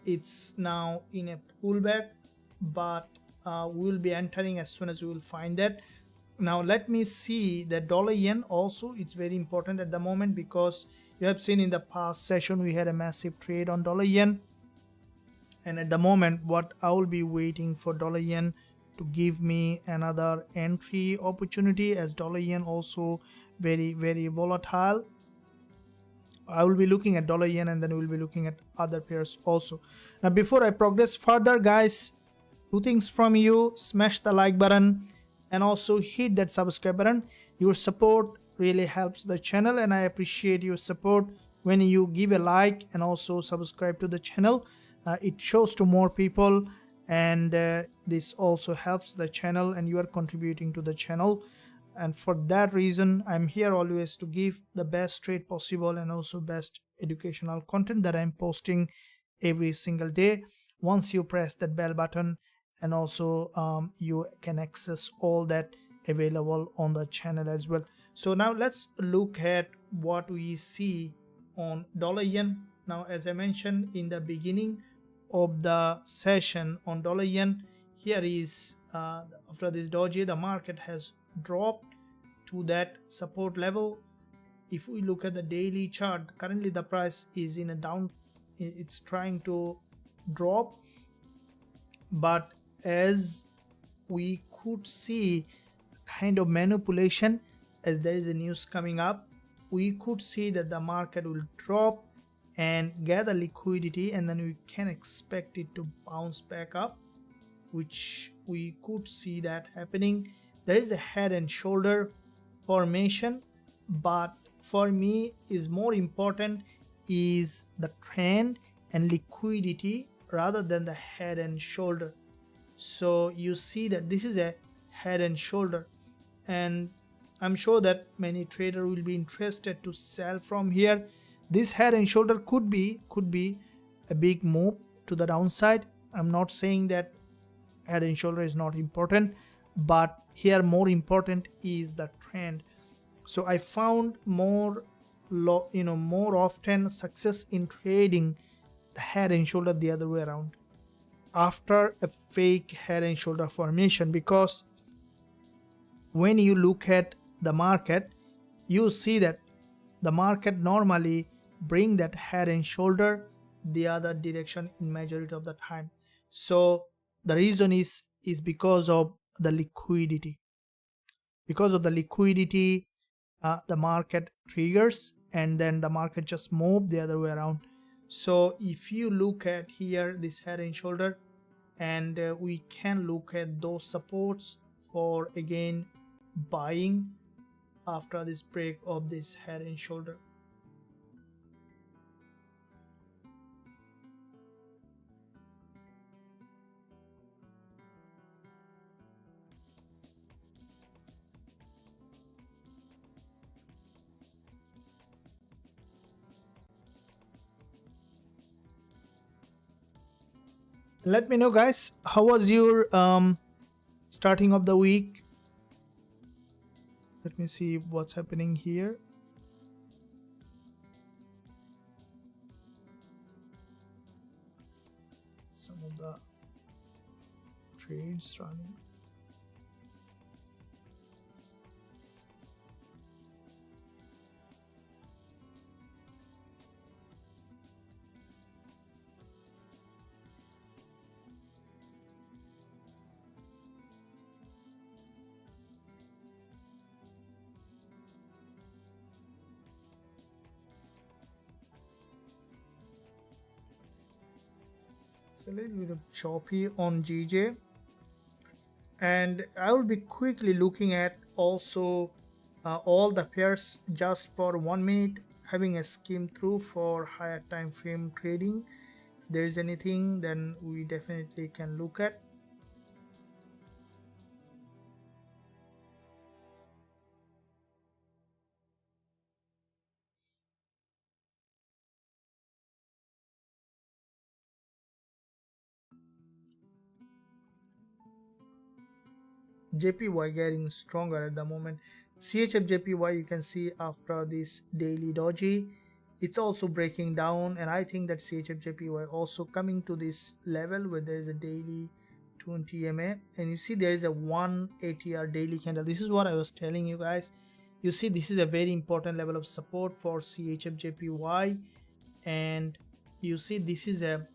it's now in a pullback, but we will be entering as soon as we will find that. Now let me see the dollar yen also. It's very important at the moment, because you have seen in the past session we had a massive trade on dollar yen, and at the moment what I will be waiting for dollar yen to give me another entry opportunity, as dollar yen also very, very volatile. I will be looking at dollar yen, and then we'll be looking at other pairs also. Now before I progress further, guys, two things from you: smash the like button and also hit that subscribe button. Your support really helps the channel, and I appreciate your support when you give a like and also subscribe to the channel. It shows to more people, and this also helps the channel, and you are contributing to the channel. And for that reason, I'm here always to give the best trade possible and also best educational content that I'm posting every single day. Once you press that bell button, and also you can access all that available on the channel as well. So now let's look at what we see on dollar yen. Now, as I mentioned in the beginning of the session on dollar yen, here is after this doji, the market has dropped to that support level. If we look at the daily chart, currently the price is in a down, it's trying to drop, but as we could see kind of manipulation, as there is a news coming up, we could see that the market will drop and gather liquidity, and then we can expect it to bounce back up, which we could see that happening. There is a head and shoulder formation, but for me is more important is the trend and liquidity rather than the head and shoulder. So you see that this is a head and shoulder, and I'm sure that many traders will be interested to sell from here. This head and shoulder could be a big move to the downside. I'm not saying that head and shoulder is not important, but here more important is the trend. So I found more often success in trading the head and shoulder the other way around after a fake head and shoulder formation, because when you look at the market, you see that the market normally bring that head and shoulder the other direction in majority of the time. So the reason is because of the liquidity. Because of the liquidity, the market triggers, and then the market just move the other way around. So if you look at here this head and shoulder, and we can look at those supports for again buying after this break of this head and shoulder. Let me know, guys, how was your starting of the week. Let me see what's happening here. Some of the trades running. It's a little bit of choppy on GJ, and I will be quickly looking at also all the pairs just for 1 minute, having a skim through for higher time frame trading. If there is anything, then we definitely can look at. JPY getting stronger at the moment. CHF JPY, you can see after this daily doji, it's also breaking down, and I think that CHF JPY also coming to this level where there is a daily 20 MA, and you see there is a 1 ATR daily candle. This is what I was telling you guys. You see this is a very important level of support for CHF JPY, and you see this is a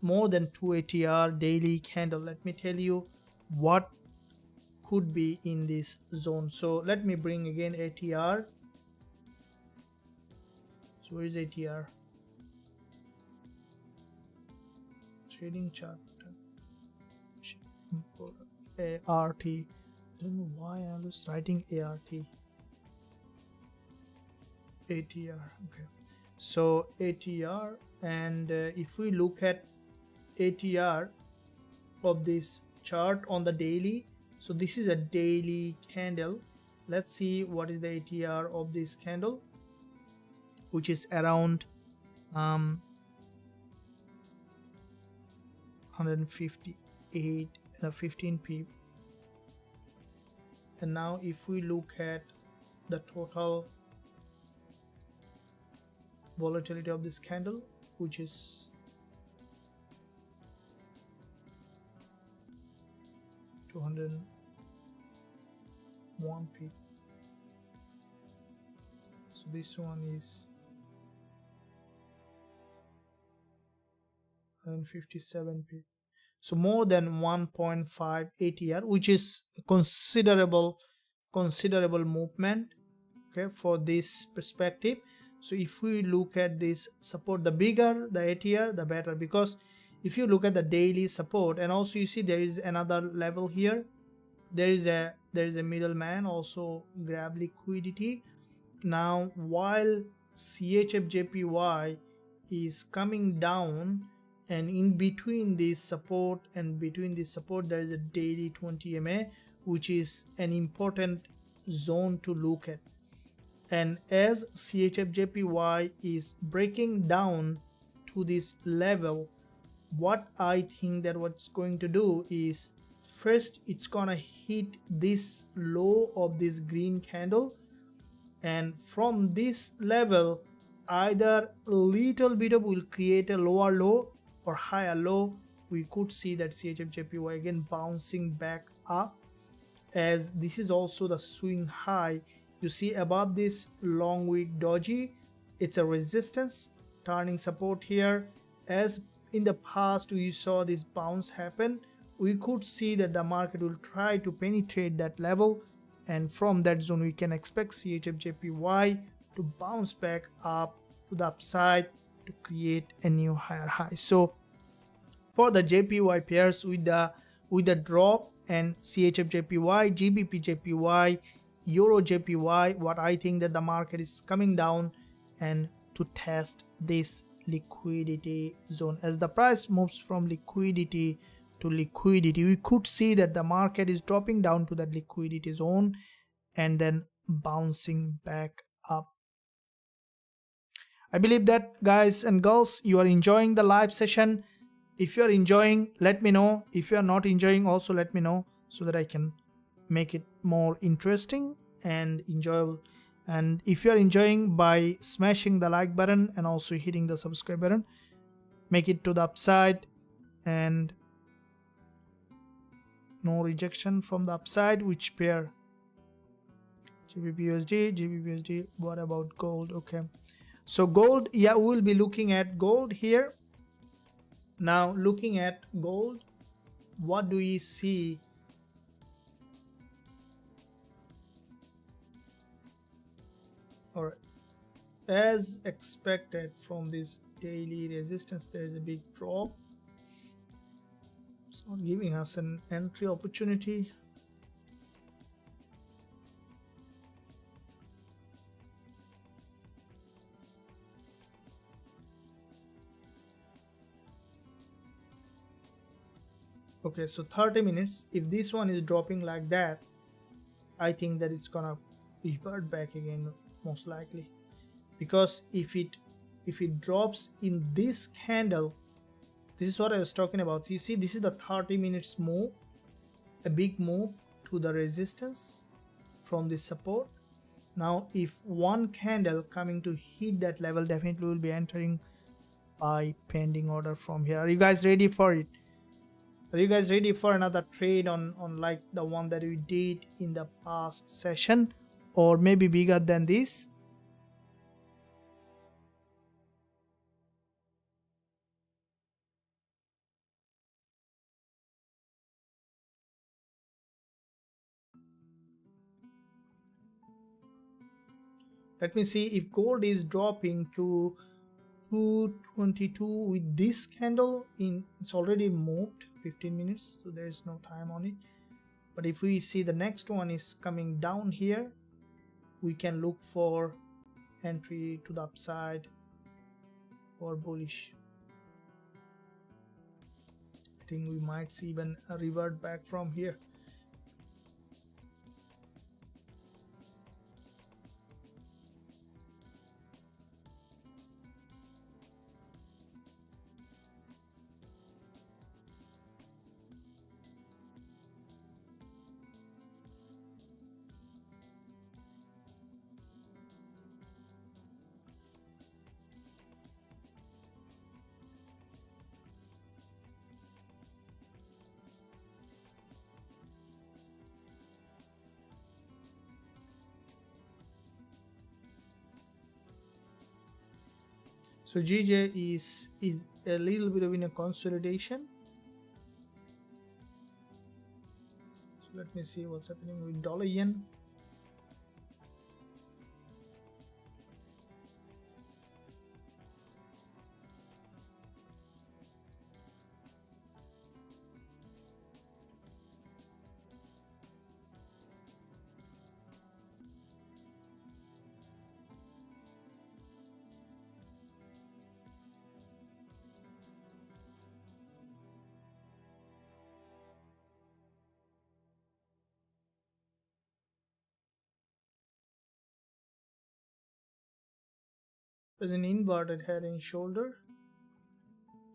more than 2 ATR daily candle. Let me tell you what could be in this zone. So let me bring again ATR. So where is ATR? Trading chart. ART. I don't know why I was writing ART. ATR. Okay, so ATR, and if we look at ATR of this chart on the daily, so this is a daily candle. Let's see what is the ATR of this candle, which is around 158 15 pip. And now if we look at the total volatility of this candle, which is 201 pip. So this one is 157 pip. So more than 1.5 ATR, which is considerable movement, okay, for this perspective. So if we look at this support, the bigger the ATR, the better, because if you look at the daily support, and also you see there is another level here, there is a middleman also grab liquidity. Now while CHFJPY is coming down, and in between this support and between this support there is a daily 20 MA, which is an important zone to look at. And as CHFJPY is breaking down to this level, what I think that what's going to do is, first it's gonna hit this low of this green candle, and from this level either a little bit of will create a lower low or higher low. We could see that CHFJPY again bouncing back up, as this is also the swing high. You see above this long wick doji, it's a resistance turning support here. As in the past we saw this bounce happen, we could see that the market will try to penetrate that level, and from that zone we can expect CHFJPY to bounce back up to the upside to create a new higher high. So for the JPY pairs with the drop and CHFJPY, GBPJPY, EuroJPY, what I think that the market is coming down and to test this liquidity zone. As the price moves from liquidity to liquidity, we could see that the market is dropping down to that liquidity zone and then bouncing back up. I believe that, guys and girls, you are enjoying the live session. If you are enjoying, let me know. If you are not enjoying, also let me know, so that I can make it more interesting and enjoyable. And if you are enjoying, by smashing the like button and also hitting the subscribe button, make it to the upside, and no rejection from the upside. Which pair? GBPUSD. What about gold? Okay, so gold, yeah, we'll be looking at gold here. Now looking at gold, what do we see? All right, as expected from this daily resistance, there is a big drop. It's not giving us an entry opportunity. Okay, so 30 minutes, if this one is dropping like that, I think that it's gonna revert back again, most likely, because if it drops in this candle, this is what I was talking about. You see, this is the 30 minutes move, a big move to the resistance from this support. Now if one candle coming to hit that level, definitely will be entering by pending order from here. Are you guys ready for it? Are you guys ready for another trade on like the one that we did in the past session, or maybe bigger than this? Let me see if gold is dropping to 222 with this candle in, it's already moved 15 minutes, so there is no time on it. But if we see the next one is coming down here, we can look for entry to the upside or bullish. I think we might see even a revert back from here. So GJ is a little bit of in a consolidation. So let me see what's happening with dollar yen. There's an inverted head and shoulder,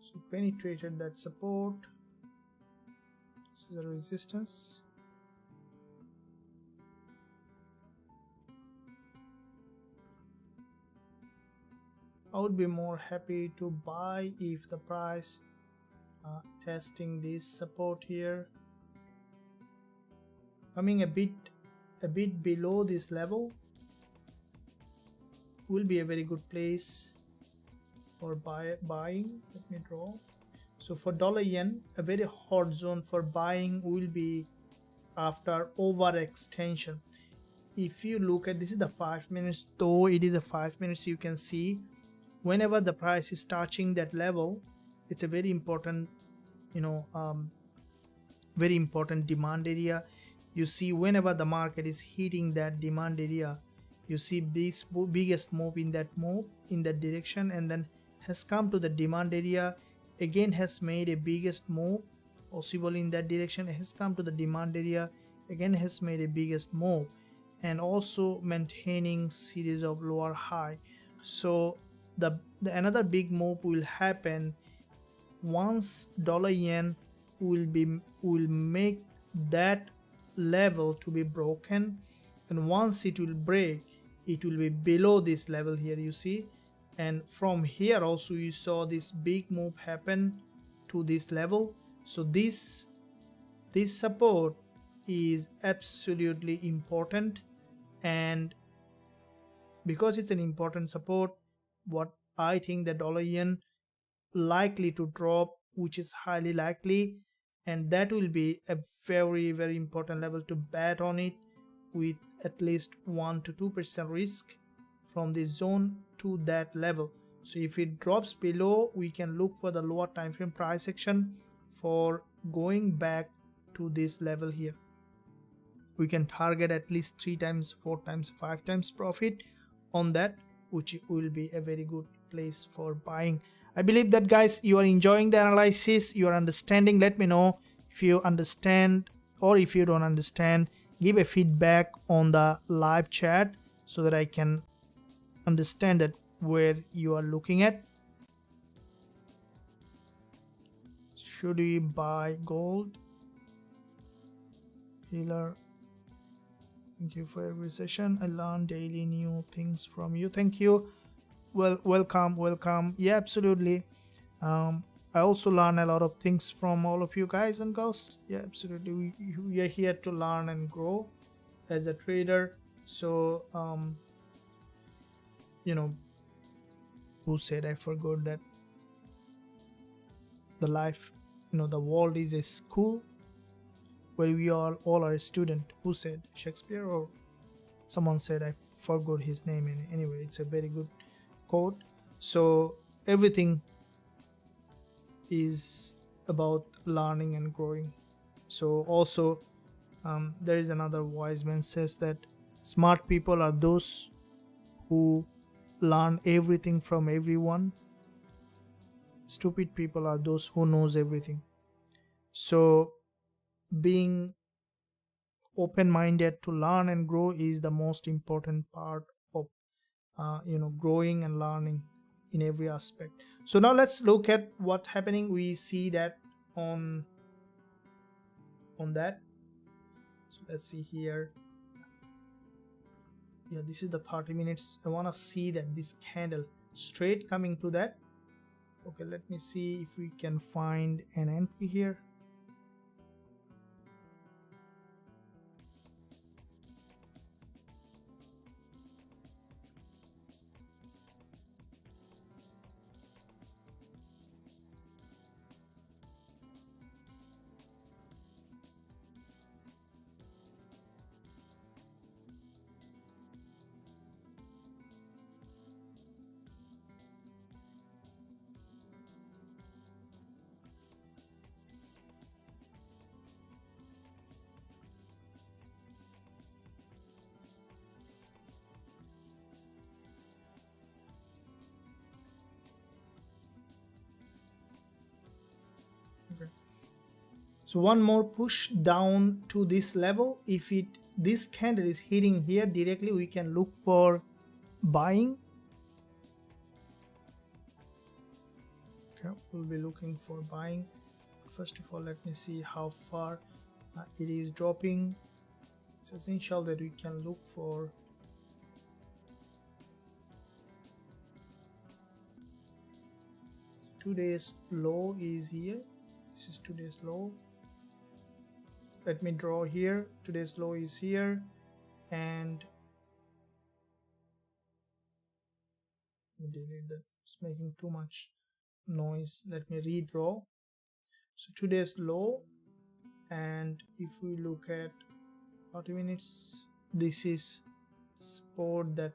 so penetrated that support. This is a resistance. I would be more happy to buy if the price testing this support here, coming a bit below this level, will be a very good place for buying. Let me draw. So for dollar yen, a very hot zone for buying will be after overextension. If you look at, this is the 5 minutes, though it is a 5 minutes, you can see whenever the price is touching that level, it's a very important, very important demand area. You see whenever the market is hitting that demand area, you see this biggest move in that direction, and then has come to the demand area again, has made a biggest move possible in that direction, has come to the demand area again, has made a biggest move, and also maintaining series of lower high. So the another big move will happen once dollar yen will make that level to be broken, and once it will break, it will be below this level here, you see. And from here also you saw this big move happen to this level. So this support is absolutely important, and because it's an important support, what I think the dollar yen likely to drop, which is highly likely, and that will be a very, very important level to bet on it, with at least 1 to 2% risk from this zone to that level. So if it drops below, we can look for the lower time frame price action for going back to this level here. We can target at least 3 times, 4 times, 5 times profit on that, which will be a very good place for buying. I believe that, guys, you are enjoying the analysis, you are understanding. Let me know if you understand, or if you don't understand, give a feedback on the live chat so that I can understand that where you are looking at. Should we buy gold? Healer, thank you for every session. I learn daily new things from you. Thank you. Well, welcome. Yeah, absolutely. I also learn a lot of things from all of you guys and girls. Yeah, absolutely. We are here to learn and grow as a trader. So who said, I forgot that the life, the world is a school where we all are a student. Who said? Shakespeare, or someone said, I forgot his name. Anyway, it's a very good quote. So everything is about learning and growing. So also there is another wise man says that smart people are those who learn everything from everyone. Stupid people are those who knows everything. So being open-minded to learn and grow is the most important part of growing and learning in every aspect. So now let's look at what's happening. We see that on that. So let's see here. Yeah, this is the 30 minutes. I want to see that this candle straight coming to that. Okay, let me see if we can find an entry here. Okay. So one more push down to this level. If this candle is hitting here directly, we can look for buying. Okay, we'll be looking for buying. First of all, let me see how far it is dropping. It's essential that we can look for today's low is here. This is today's low. Let me draw here. Today's low is here, and delete that. It's making too much noise. Let me redraw. So today's low, and if we look at 40 minutes, this is support that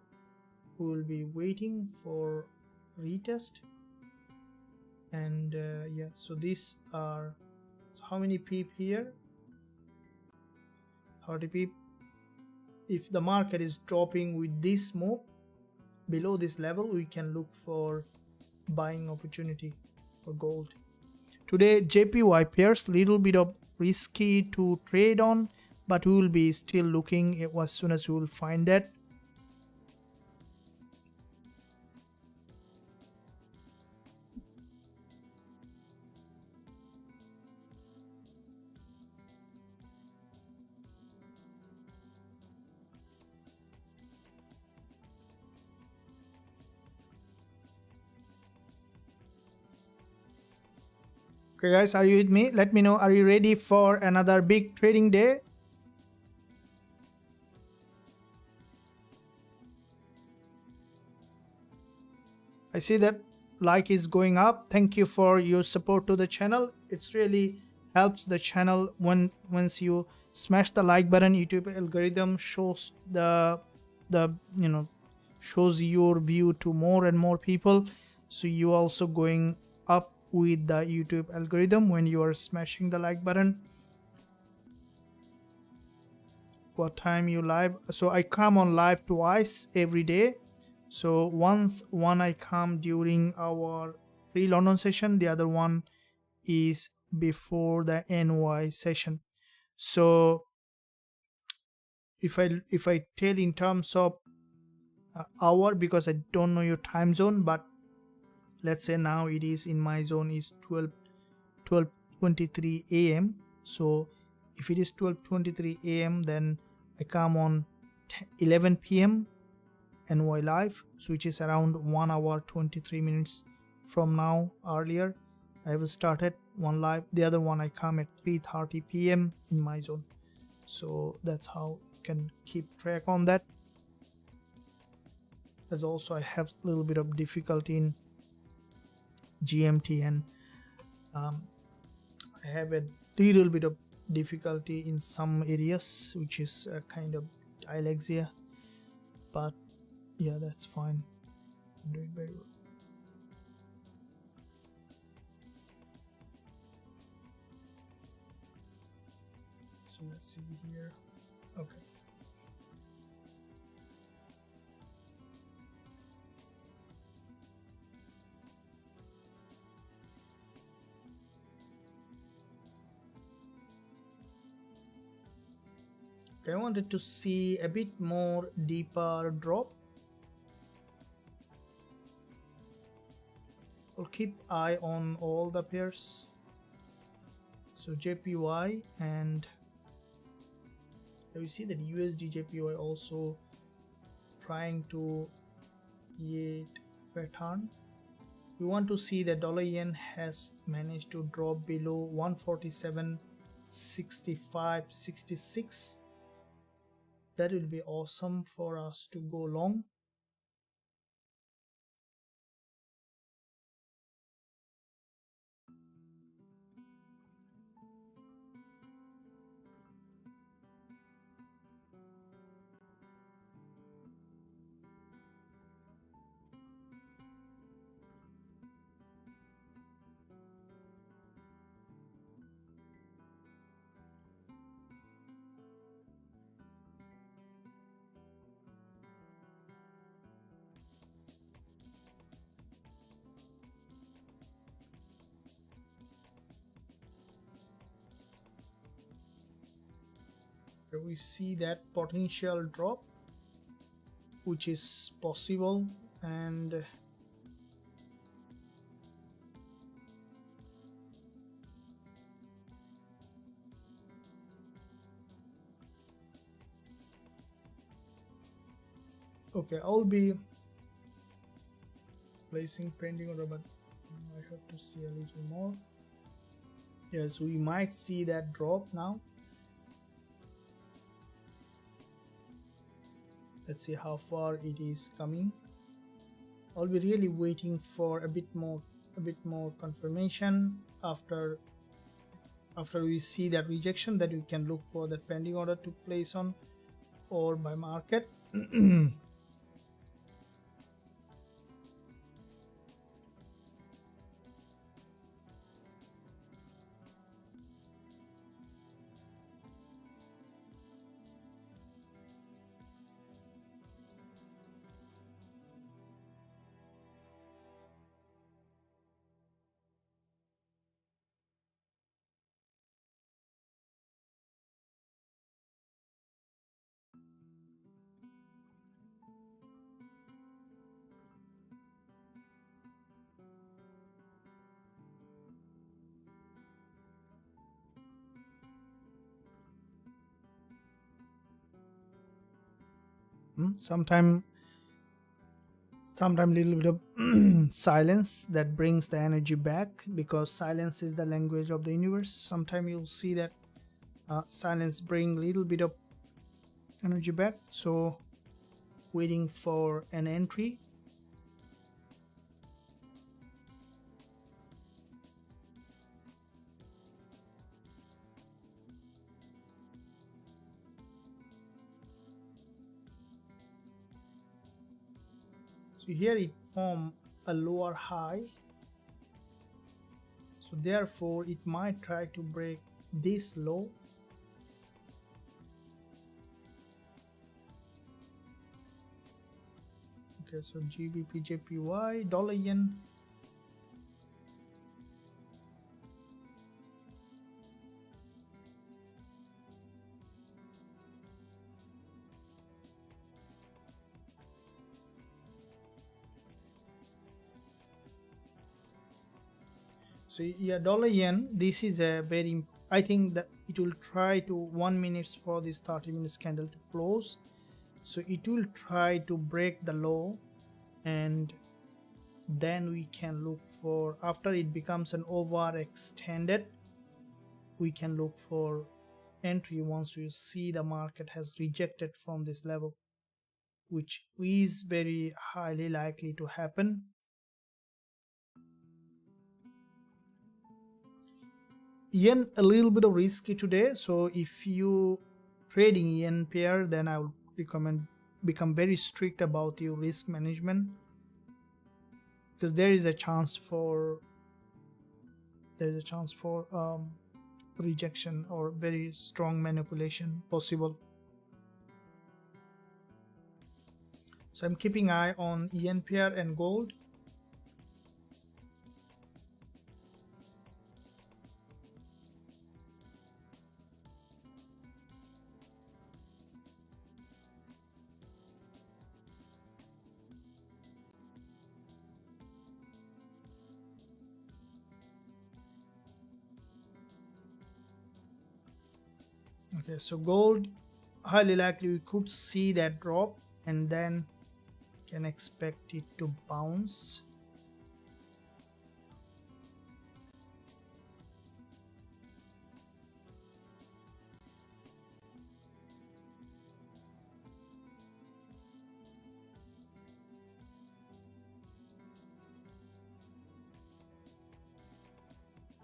we will be waiting for retest. And yeah, so these are how many pip here? 30 pip. If the market is dropping with this move below this level, we can look for buying opportunity for gold. Today JPY pairs little bit of risky to trade on, but we will be still looking at as soon as we will find that. Okay guys, are you with me? Let me know, are you ready for another big trading day? I see that like is going up. Thank you for your support to the channel. It's really helps the channel once you smash the like button. YouTube algorithm shows shows your view to more and more people, so you also going up with the YouTube algorithm when you are smashing the like button. What time you live? So I come on live twice every day. So one I come during our pre-London session, the other one is before the NY session. So if I tell in terms of hour, because I don't know your time zone, but let's say now it is in my zone is 12:23 a.m. So if it is 12:23 a.m. then I come on 11 p.m. NY live, so which is around 1 hour 23 minutes from now. Earlier I have started one live, the other one I come at 3:30 p.m. in my zone. So that's how you can keep track on that. As also I have a little bit of difficulty in GMT, and I have a little bit of difficulty in some areas, which is a kind of dyslexia, but yeah, that's fine. I'm doing very well. So let's see here. Okay. I wanted to see a bit more deeper drop. I'll keep eye on all the pairs. So JPY, and you see that USDJPY also trying to create a pattern. We want to see that dollar yen has managed to drop below 147.6566. That will be awesome for us to go long. We see that potential drop, which is possible, and okay, I'll be placing pending order, but I have to see a little more. Yes, we might see that drop now. Let's see how far it is coming. I'll be really waiting for a bit more confirmation after we see that rejection, that we can look for that pending order to place on or by market. Sometime little bit of silence that brings the energy back, because silence is the language of the universe. Sometime you'll see that silence bring little bit of energy back. So waiting for an entry. So here it formed a lower high, so therefore it might try to break this low. Okay, so GBP, JPY, dollar yen. So yeah, dollar yen, this is a very, I think that it will try to 1 minute for this 30-minute candle to close. So it will try to break the low, and then we can look for, after it becomes an overextended, we can look for entry once we see the market has rejected from this level, which is very highly likely to happen. Yen a little bit of risky today, so if you trading yen pair, then I would recommend become very strict about your risk management, because there is a chance for rejection or very strong manipulation possible. So I'm keeping eye on yen pair and gold. Okay, so gold, highly likely we could see that drop and then can expect it to bounce.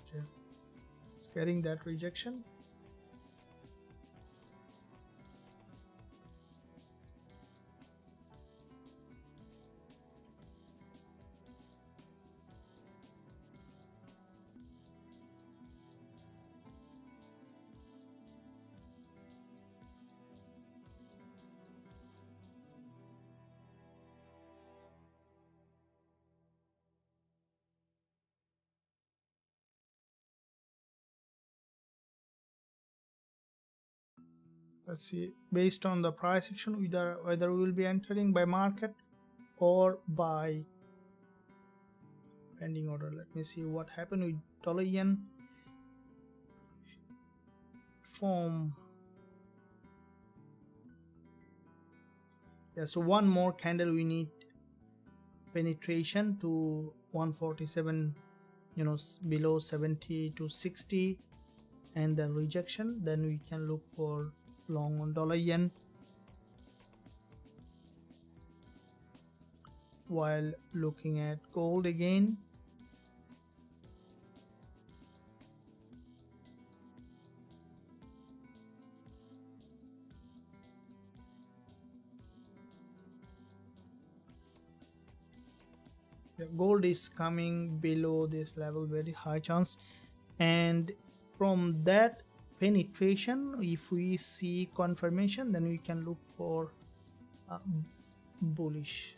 Okay, it's getting that rejection. Let's see, based on the price action, whether we will be entering by market or by pending order. Let me see what happened with dollar yen form. Yeah, so one more candle we need penetration to 147, below 70 to 60, and then rejection, then we can look for long on dollar yen. While looking at gold again, gold is coming below this level, very high chance, and from that penetration, if we see confirmation, then we can look for bullish.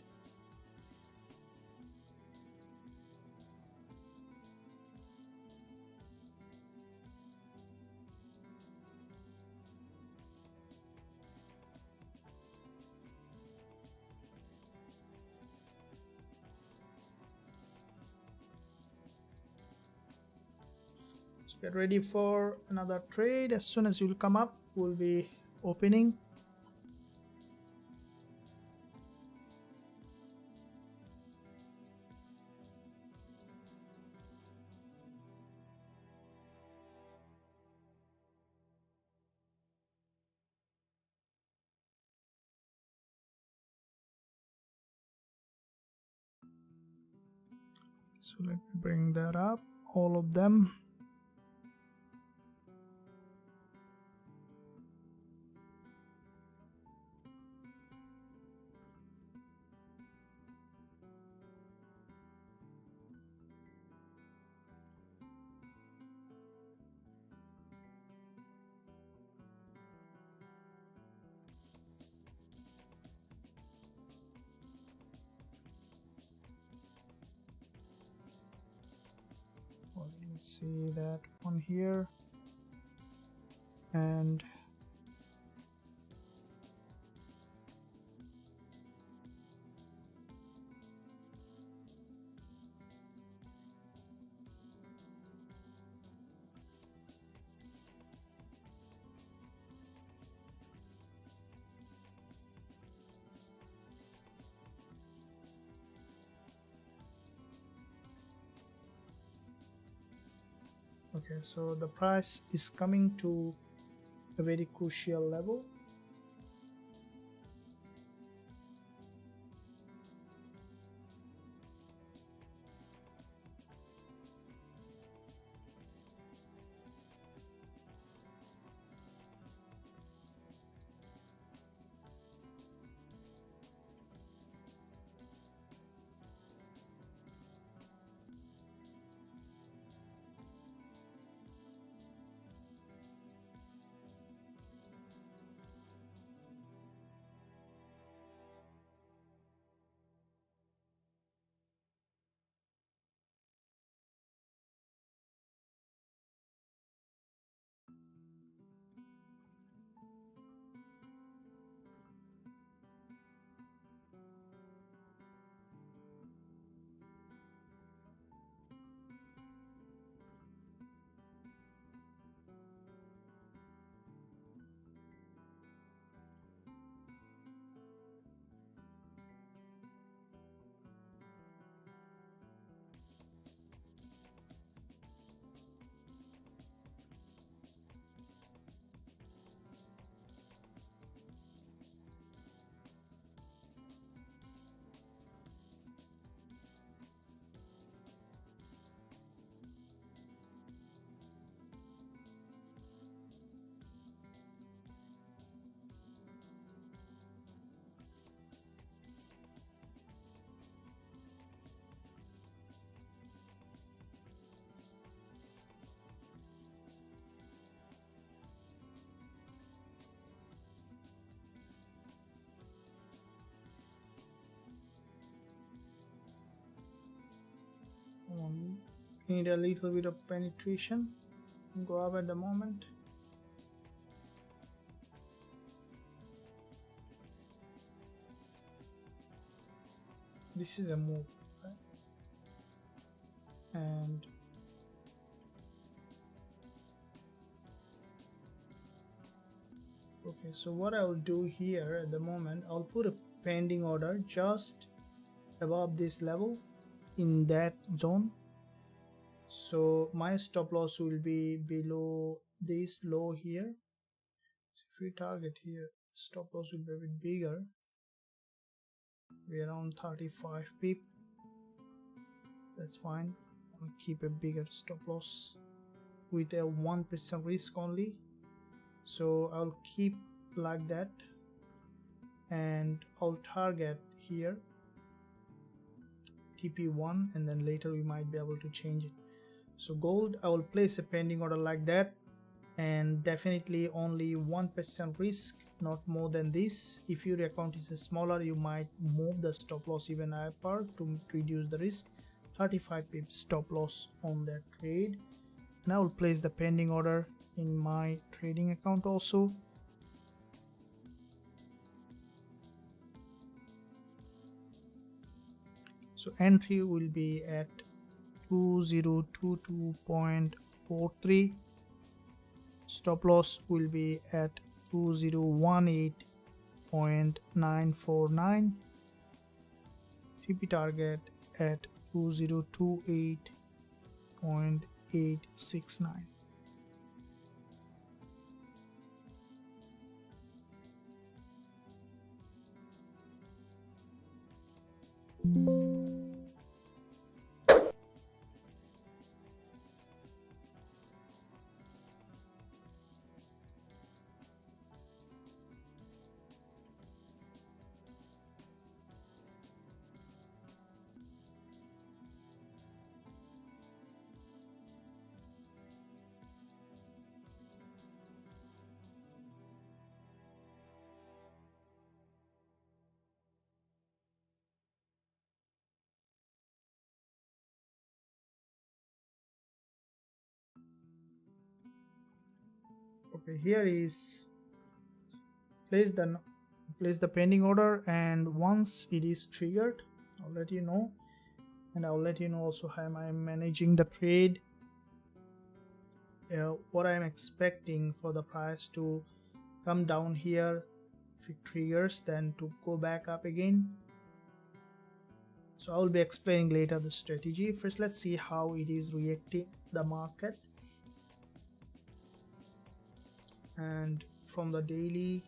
Get ready for another trade. As soon as you will come up, we'll be opening. So let me bring that up, all of them. Let's see that one here, and okay, so the price is coming to a very crucial level. need a little bit of penetration. Go up at the moment. This is a move, right? And okay, so what I'll do here at the moment, I'll put a pending order just above this level in that zone. So my stop loss will be below this low here. So if we target here, stop loss will be a bit bigger, be around 35 pip. That's fine. I'll keep a bigger stop loss with a 1% risk only. So I'll keep like that, and I'll target here TP1, and then later we might be able to change it. So gold, I will place a pending order like that, and definitely only 1% risk, not more than this. If your account is smaller, you might move the stop loss even upper to reduce the risk. 35 pips stop loss on that trade, and I will place the pending order in my trading account also. So entry will be at 2022.43, stop loss will be at 2018.949, TP target at 2028.869. Okay, here is place the pending order, and once it is triggered, I'll let you know, and I'll let you know also how I'm managing the trade, what I'm expecting for the price to come down here if it triggers, then to go back up again. So I will be explaining later the strategy. First, let's see how it is reacting the market. And from the daily,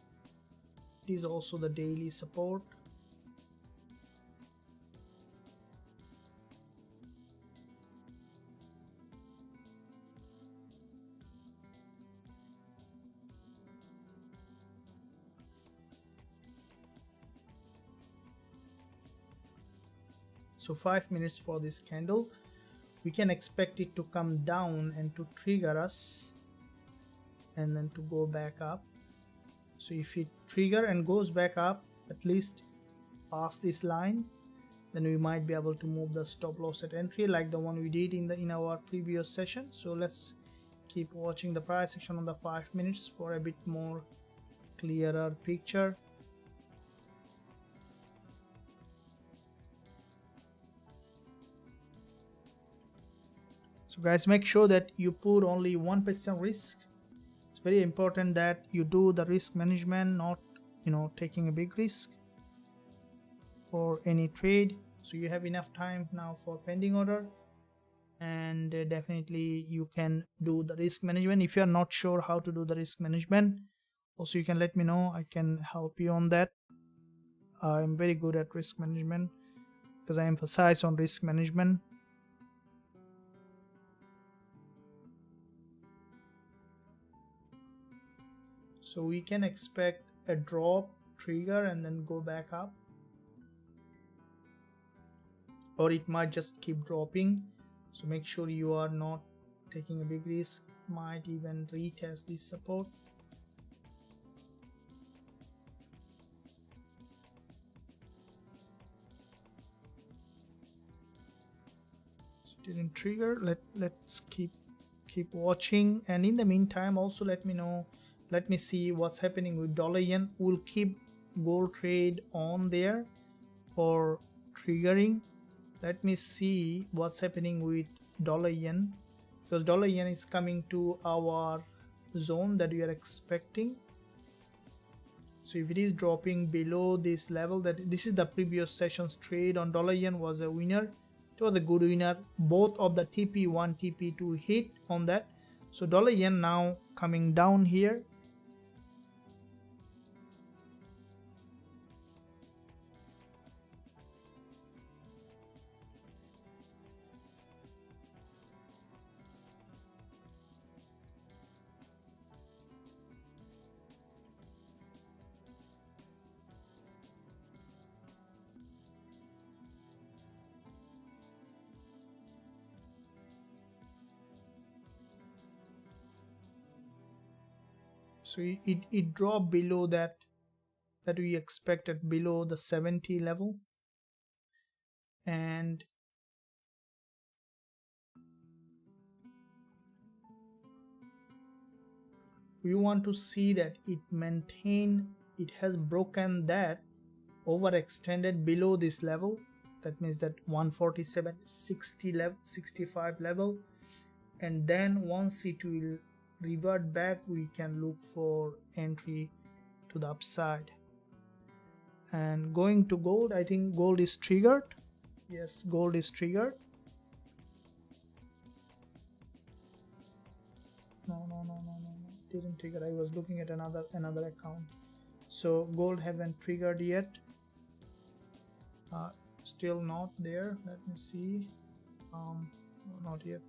it is also the daily support. So 5 minutes for this candle, we can expect it to come down and to trigger us, and then to go back up. So if it trigger and goes back up at least past this line, then we might be able to move the stop loss at entry like the one we did in our previous session. So let's keep watching the price action on the 5 minutes for a bit more clearer picture. So guys, make sure that you put only 1% risk. It's very important that you do the risk management, not taking a big risk for any trade. So you have enough time now for pending order, and definitely you can do the risk management. If you are not sure how to do the risk management, also you can let me know, I can help you on that. I'm very good at risk management because I emphasize on risk management. So we can expect a drop, trigger, and then go back up, or it might just keep dropping. So make sure you are not taking a big risk. It might even retest this support. So didn't trigger. Let's keep watching, and in the meantime also let me see what's happening with dollar yen. We'll keep gold trade on there for triggering. Let me see what's happening with dollar yen, because dollar yen is coming to our zone that we are expecting. So if it is dropping below this level, that this is the previous session's trade on dollar yen was a winner. It was a good winner. Both of the TP1 TP2 hit on that. So dollar yen now coming down here. So it dropped below that we expected, below the 70 level, and we want to see that it has broken that, overextended below this level. That means that 147.60 level, 65 level, and then once it will revert back, we can look for entry to the upside. And going to gold, I think gold is triggered. Yes, gold is triggered. No, didn't trigger. I was looking at another account. So gold haven't triggered yet. Still not there. Let me see. No, not yet.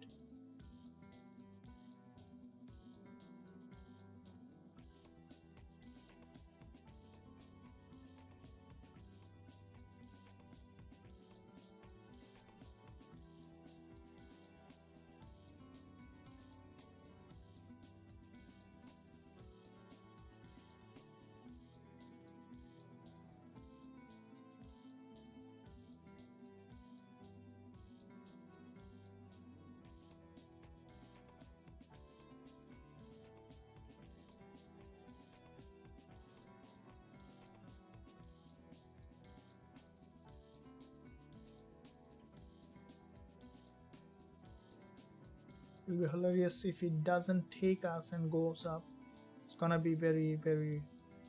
It will be hilarious if it doesn't take us and goes up. It's gonna be very, very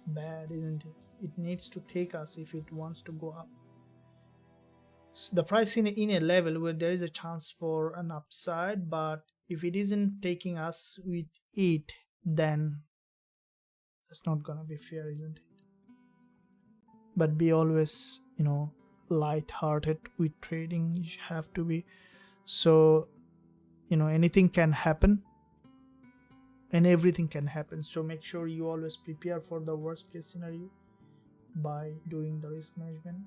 bad, isn't it? It needs to take us if it wants to go up. So the price in a level where there is a chance for an upside, but if it isn't taking us with it, then that's not gonna be fair, isn't it? But be always, light-hearted with trading. You have to be. So anything can happen and everything can happen, so make sure you always prepare for the worst case scenario by doing the risk management.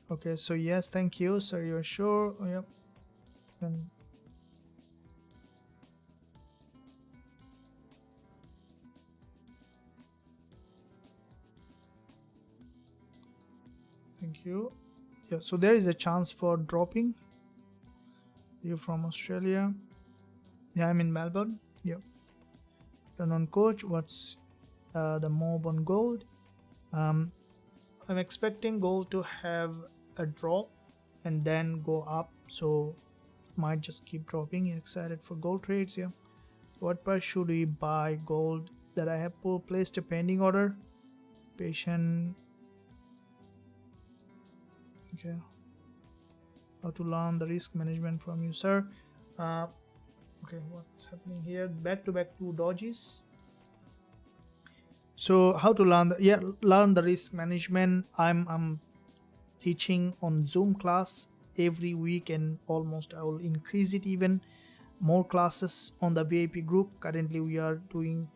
Okay, so yes, thank you, sir. You're sure? Oh, yep. And thank you. Yeah, so there is a chance for dropping. You're from Australia? Yeah, I'm in Melbourne. Yep. Turn on coach. What's the move on gold? I'm expecting gold to have a drop and then go up, so might just keep dropping. Excited for gold trades. Yeah. What price should we buy gold? That I have placed a pending order. Patient. Okay. How to learn the risk management from you, sir? Okay, what's happening here? Back to two dodges. So how to learn the risk management? I'm teaching on Zoom class every week, and almost I will increase it even more classes on the VIP group. Currently we are doing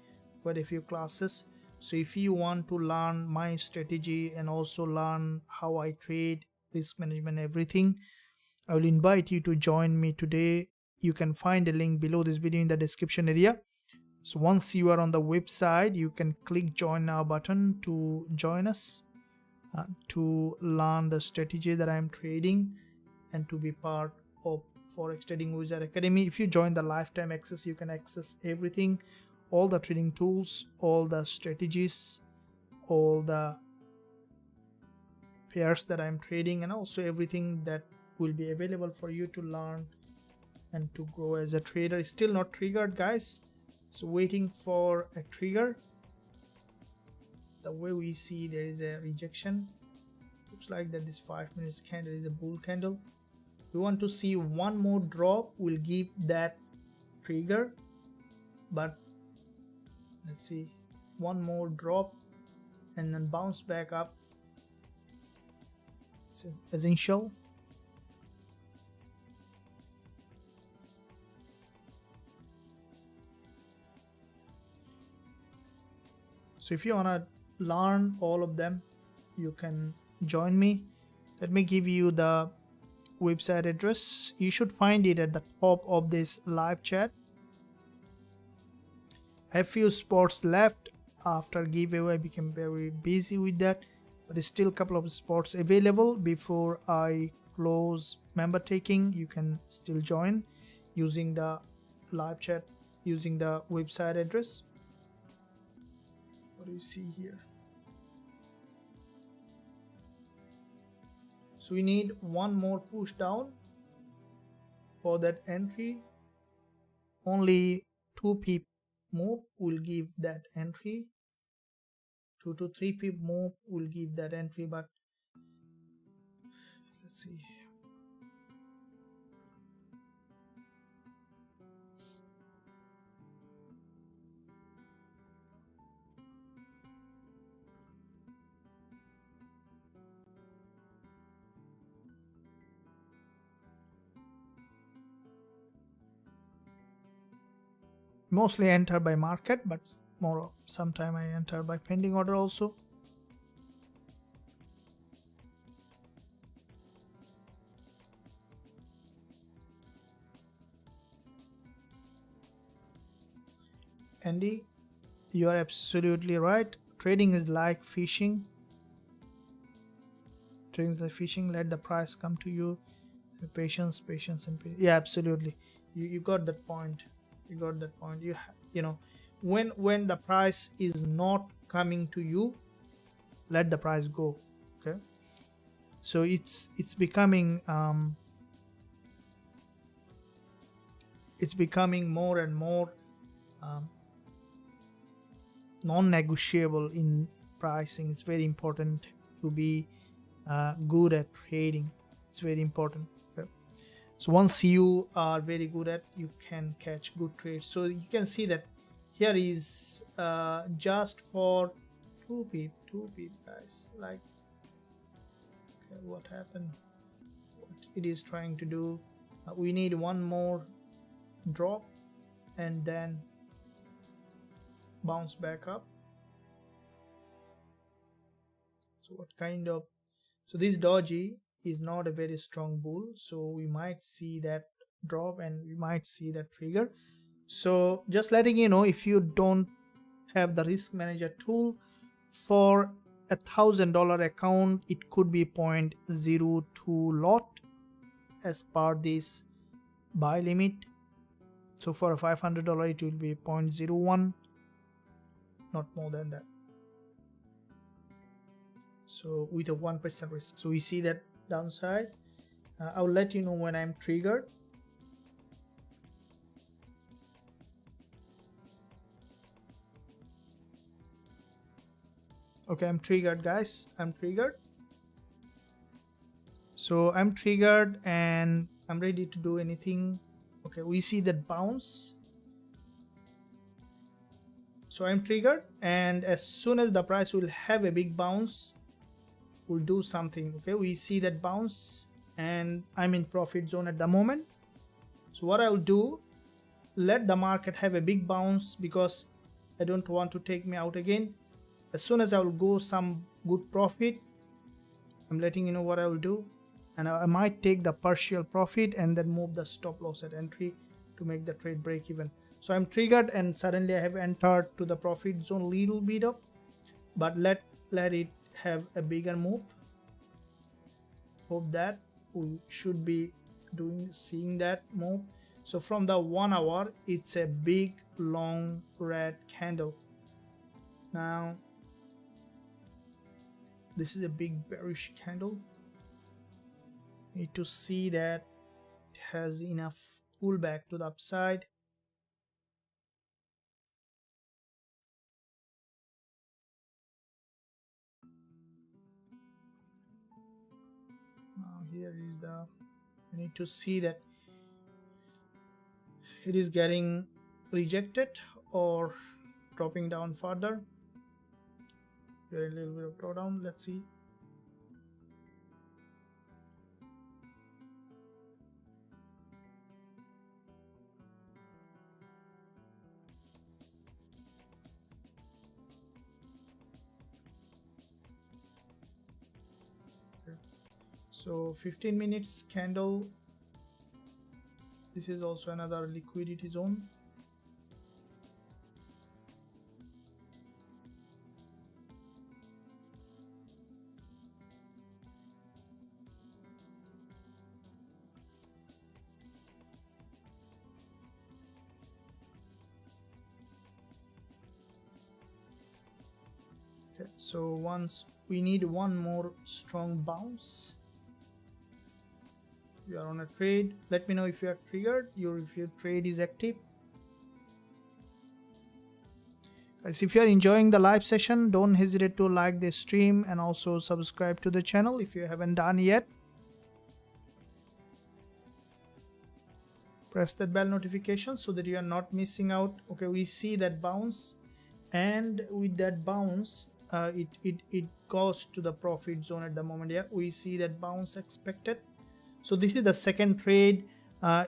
quite a few classes. So if you want to learn my strategy and also learn how I trade, risk management, everything, I will invite you to join me today. You can find a link below this video in the description area. So once you are on the website, you can click join now button to join us, to learn the strategy that I am trading and to be part of Forex Trading Wizard Academy. If you join the lifetime access, you can access everything, all the trading tools, all the strategies, all the pairs that I'm trading, and also everything that will be available for you to learn and to grow as a trader. It's still not triggered, guys, so waiting for a trigger. The way we see there is a rejection, looks like that this 5 minutes candle is a bull candle. We want to see one more drop will give that trigger, but let's see, one more drop and then bounce back up. It's essential. So if you want to learn all of them, you can join me. Let me give you the website address. You should find it at the top of this live chat. I have few spots left. After giveaway I became very busy with that, but there's still a couple of spots available before I close member taking. You can still join using the live chat, using the website address. What do you see here? So we need one more push down for that entry. Only 2 pip move will give that entry. 2 to 3 pip move will give that entry, but let's see. Mostly enter by market, but more sometime I enter by pending order also. Andy, you are absolutely right. Trading is like fishing. Trading is like fishing. Let the price come to you. Patience, patience, and patience. Yeah, absolutely. You got that point. You got that point. You know, when the price is not coming to you, let the price go. Okay. So it's becoming more and more non-negotiable in pricing. It's very important to be good at trading. It's very important. Okay? So once you are very good at, you can catch good trades. So you can see that here is just for 2 pip guys. Like, okay, what happened? What it is trying to do? We need one more drop and then bounce back up. So what kind of, so this doji is not a very strong bull, so we might see that drop and we might see that trigger. So just letting you know, if you don't have the risk manager tool, for $1,000 account it could be 0.02 lot as per this buy limit. So for a $500 it will be 0.01, not more than that. So with a 1% risk. So we see that downside. I'll let you know when I'm triggered. Okay, I'm triggered, guys. I'm triggered. So I'm triggered and I'm ready to do anything. Okay, we see that bounce. So I'm triggered, and as soon as the price will have a big bounce, we'll do something. Okay, we see that bounce and I'm in profit zone at the moment. So what I'll do, let the market have a big bounce because I don't want to take me out again. As soon as I will go some good profit, I'm letting you know what I will do, and I might take the partial profit and then move the stop loss at entry to make the trade break even. So I'm triggered and suddenly I have entered to the profit zone little bit up, but let it have a bigger move. Hope that we should be seeing that move. So from the 1 hour, it's a big long red candle. Now this is a big bearish candle. Need to see that it has enough pullback to the upside. Now here is the, we need to see that it is getting rejected or dropping down further. Here a little bit of drawdown. Let's see. So 15 minutes candle. This is also another liquidity zone. Okay, so once we need one more strong bounce. You are on a trade. Let me know if you are triggered, if your trade is active. Guys, if you are enjoying the live session, don't hesitate to like the stream and also subscribe to the channel if you haven't done yet. Press that bell notification so that you are not missing out. Okay, we see that bounce, and with that bounce it goes to the profit zone at the moment. Yeah, we see that bounce expected. So this is the second trade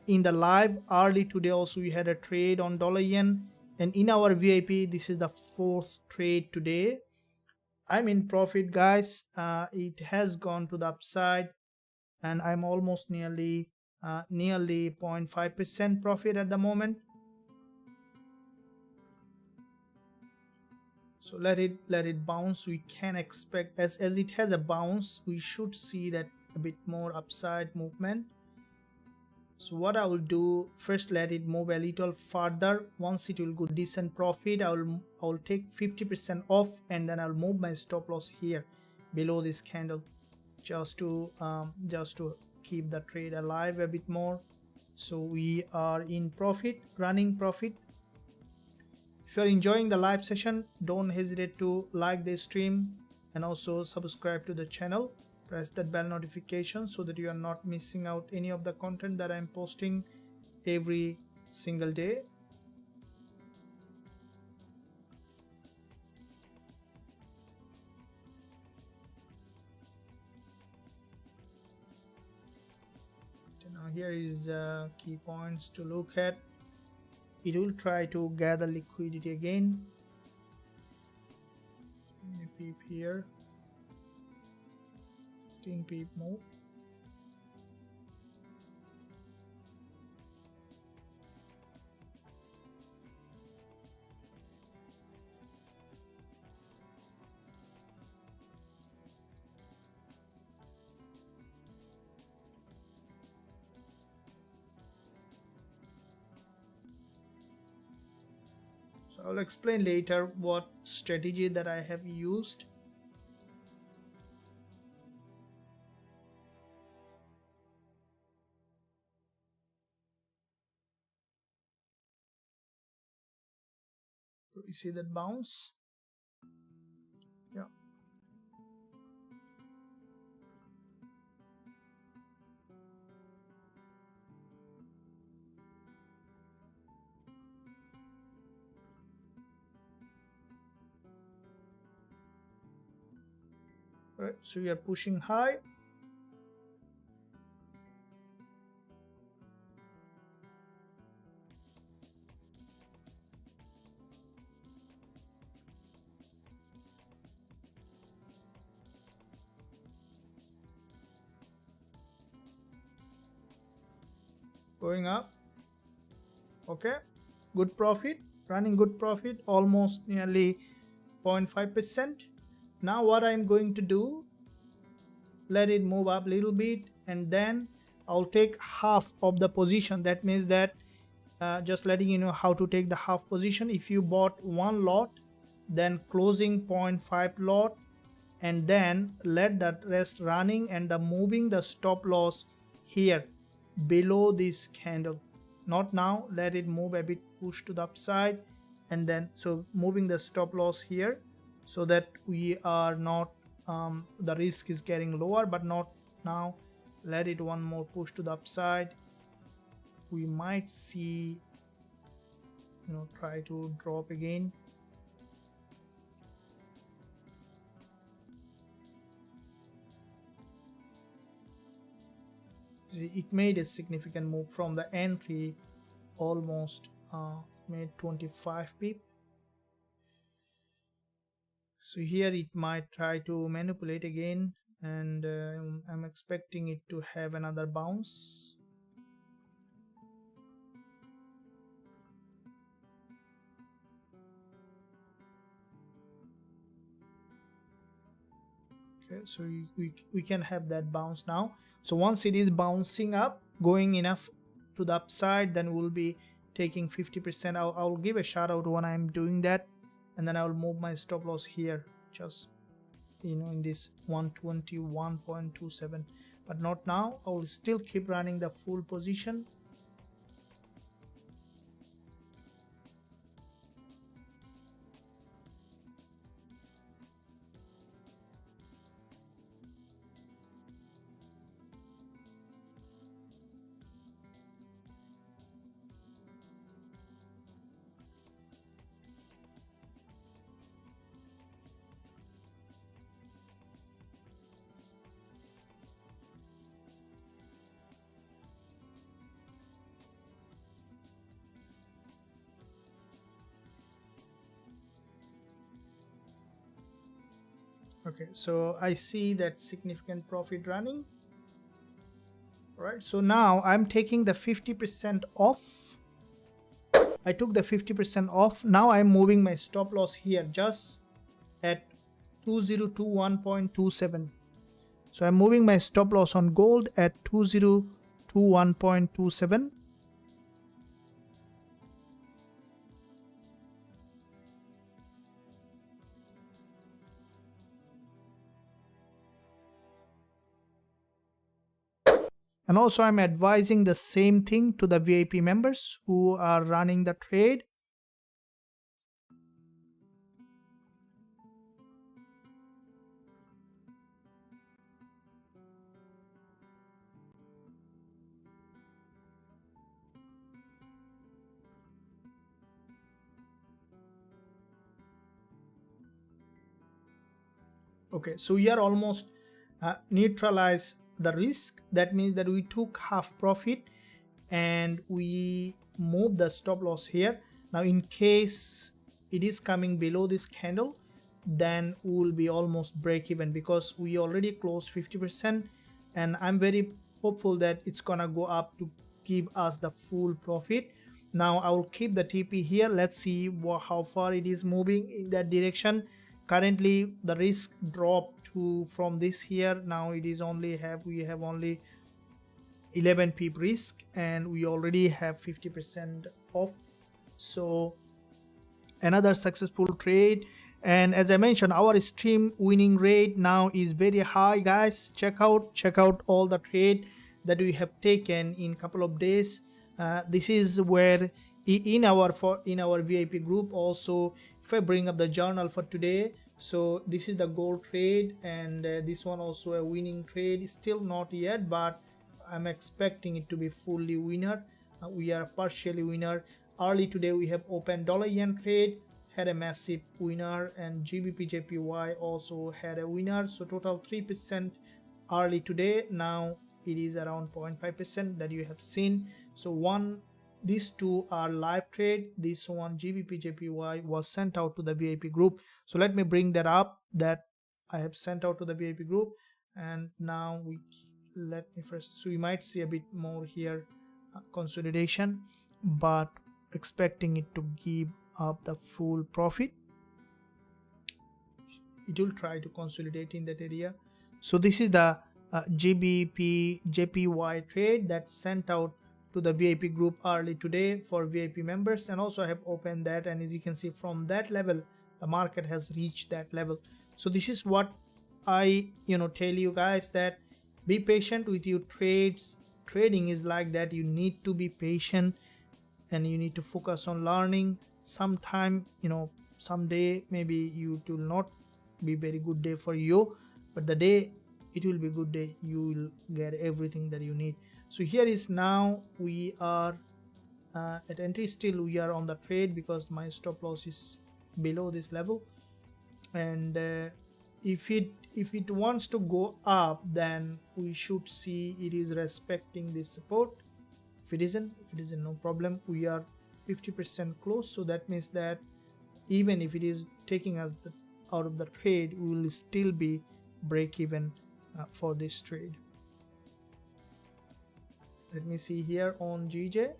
in the live. Early today also we had a trade on dollar yen, and in our VIP this is the fourth trade today. I'm in profit, guys. It has gone to the upside and I'm almost nearly 0.5% profit at the moment. So let it bounce. We can expect, as it has a bounce, we should see that a bit more upside movement. So what I will do, first let it move a little further. Once it will go decent profit, I will take 50% off, and then I'll move my stop loss here below this candle, just to keep the trade alive a bit more. So we are in profit, running profit. If you are enjoying the live session, don't hesitate to like the stream and also subscribe to the channel. Press that bell notification so that you are not missing out any of the content that I'm posting every single day. So now here is key points to look at. It will try to gather liquidity again. A peep here. 16 peep move. So I'll explain later what strategy that I have used. So you see that bounce? Yeah. Right, so we are pushing high. Going up. Okay, good profit, running good profit, almost nearly 0.5%. Now what I'm going to do, let it move up a little bit, and then I'll take half of the position. That means that just letting you know how to take the half position. If you bought one lot, then closing 0.5 lot, and then let that rest running, and the moving the stop loss here below this candle. Not now, let it move a bit, push to the upside, and then so moving the stop loss here so that we are not the risk is getting lower, but not now. Let it one more push to the upside. We might see, try to drop again. It made a significant move from the entry, almost made 25 pip. So here it might try to manipulate again, and I'm expecting it to have another bounce. Okay, so we can have that bounce now. So once it is bouncing up, going enough to the upside, then we'll be taking 50%. I'll give a shout out when I'm doing that, and then I'll move my stop loss here, just in this 121.27, but not now. I will still keep running the full position. Okay, so I see that significant profit running. All right, so now I'm taking the 50% off. I took the 50% off. Now I'm moving my stop loss here just at 2021.27. So I'm moving my stop loss on gold at 2021.27. And also I'm advising the same thing to the VIP members who are running the trade. Okay, so we are almost neutralize the risk. That means that we took half profit and we move the stop loss here. Now in case it is coming below this candle, then we will be almost break even, because we already closed 50%, and I'm very hopeful that it's gonna go up to give us the full profit. Now I will keep the TP here. Let's see how far it is moving in that direction. Currently the risk dropped to from this here. Now it is only we have only 11 pip risk, and we already have 50% off. So another successful trade. And as I mentioned, our stream winning rate now is very high, guys. Check out all the trade that we have taken in couple of days. This is where in our VIP group also, if I bring up the journal for today, so this is the gold trade, and this one also a winning trade. Still not yet, but I'm expecting it to be fully winner. We are partially winner. Early today we have open dollar yen trade, had a massive winner, and GBPJPY also had a winner. So total 3% early today. Now it is around 0.5% that you have seen. So these two are live trade. This one GBPJPY was sent out to the VIP group. So let me bring that up, that I have sent out to the VIP group. And now let me first, so we might see a bit more here consolidation, but expecting it to give up the full profit. It will try to consolidate in that area. So this is the JPY trade that's sent out to the VIP group early today for VIP members, and also I have opened that, and as you can see from that level the market has reached that level. So this is what I tell you guys, that be patient with your trades. Trading is like that. You need to be patient and you need to focus on learning. Sometime someday maybe it will not be very good day for you, but the day it will be good day, you will get everything that you need. So here is, now we are at entry. Still we are on the trade because my stop loss is below this level, and if it wants to go up, then we should see it is respecting this support. If it isn't, no problem. We are 50% close, so that means that even if it is taking us out of the trade, we will still be break even for this trade. Let me see here on GJ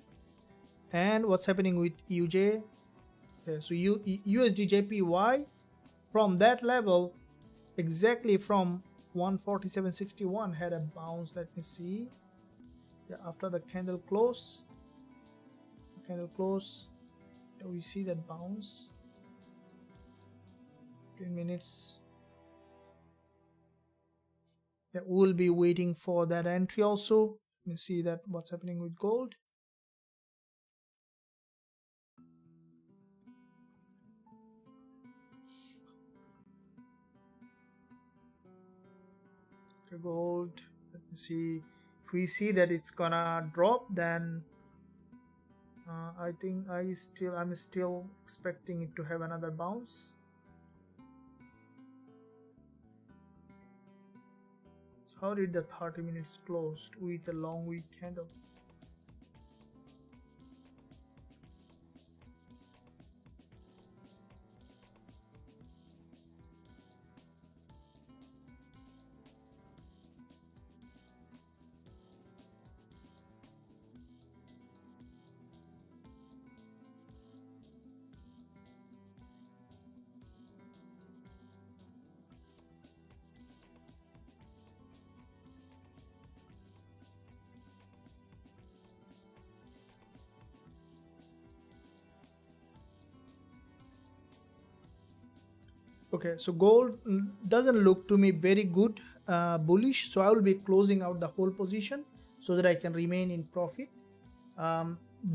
and what's happening with UJ. Okay, so Usdjpy from that level, exactly from 147.61, had a bounce. Let me see. Yeah, after the candle close, we see that bounce. 10 minutes. Yeah, we'll be waiting for that entry also. Let me see that what's happening with gold. Okay, gold. Let me see. If we see that it's gonna drop, then I think I'm still expecting it to have another bounce. So how did the 30 minutes closed with a long wick candle? Okay, so gold doesn't look to me very good bullish, so I will be closing out the whole position so that I can remain in profit.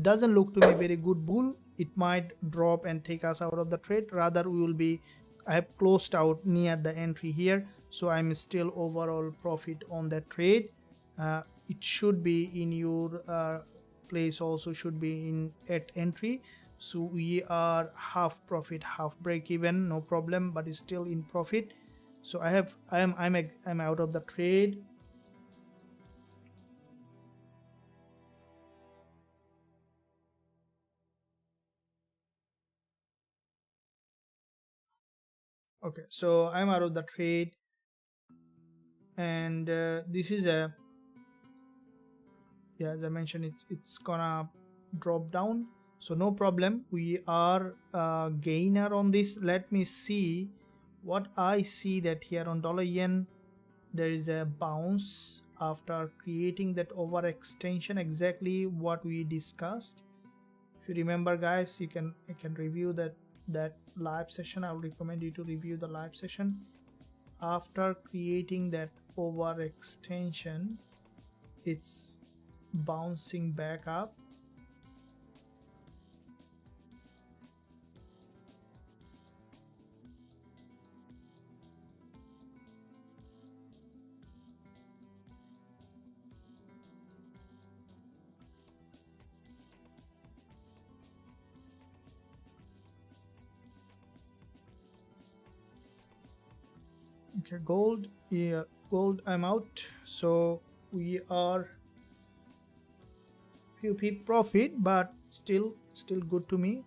Doesn't look to me very good bull. It might drop and take us out of the trade. Rather, I have closed out near the entry here, so I'm still overall profit on that trade. It should be in your place also, should be in at entry. So we are half profit, half break even, no problem, but it's still in profit. So I'm out of the trade. Okay, so I'm out of the trade, and this is a, yeah, as I mentioned, it's gonna drop down, so no problem. We are gainer on this. Let me see what I see, that here on dollar yen there is a bounce after creating that overextension, exactly what we discussed. If you remember guys, I can review that live session. I would recommend you to review the live session. After creating that overextension, it's bouncing back up. Okay, gold, yeah, gold, I'm out. So we are few pip profit, but still good to me.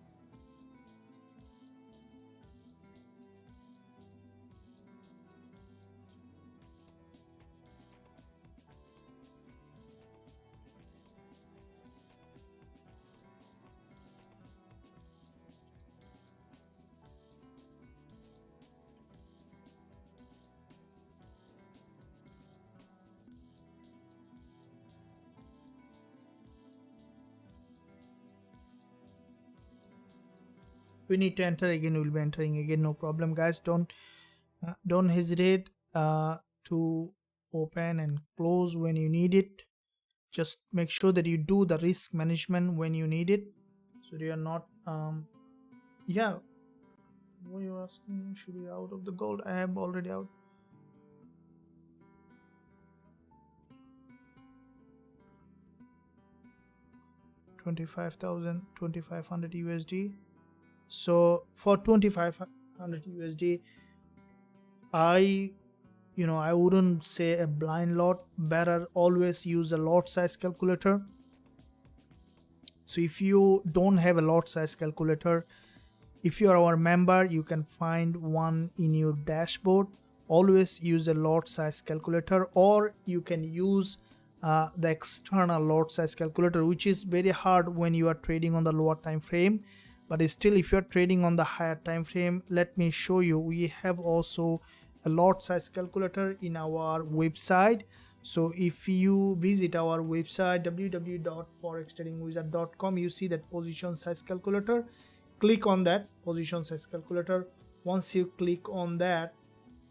we need to enter again, we'll be entering again, no problem guys. Don't hesitate to open and close when you need it. Just make sure that you do the risk management when you need it, so you are not yeah. What you asking, should you out of the gold? I am already out. $25,500 USD. So for 2500 USD, I wouldn't say a blind lot. Better always use a lot size calculator. So if you don't have a lot size calculator, if you are our member, you can find one in your dashboard. Always use a lot size calculator, or you can use the external lot size calculator, which is very hard when you are trading on the lower time frame. But still, if you are trading on the higher time frame, let me show you. We have also a lot size calculator in our website. So if you visit our website www.forextradingwizard.com, you see that position size calculator. Click on that position size calculator. Once you click on that,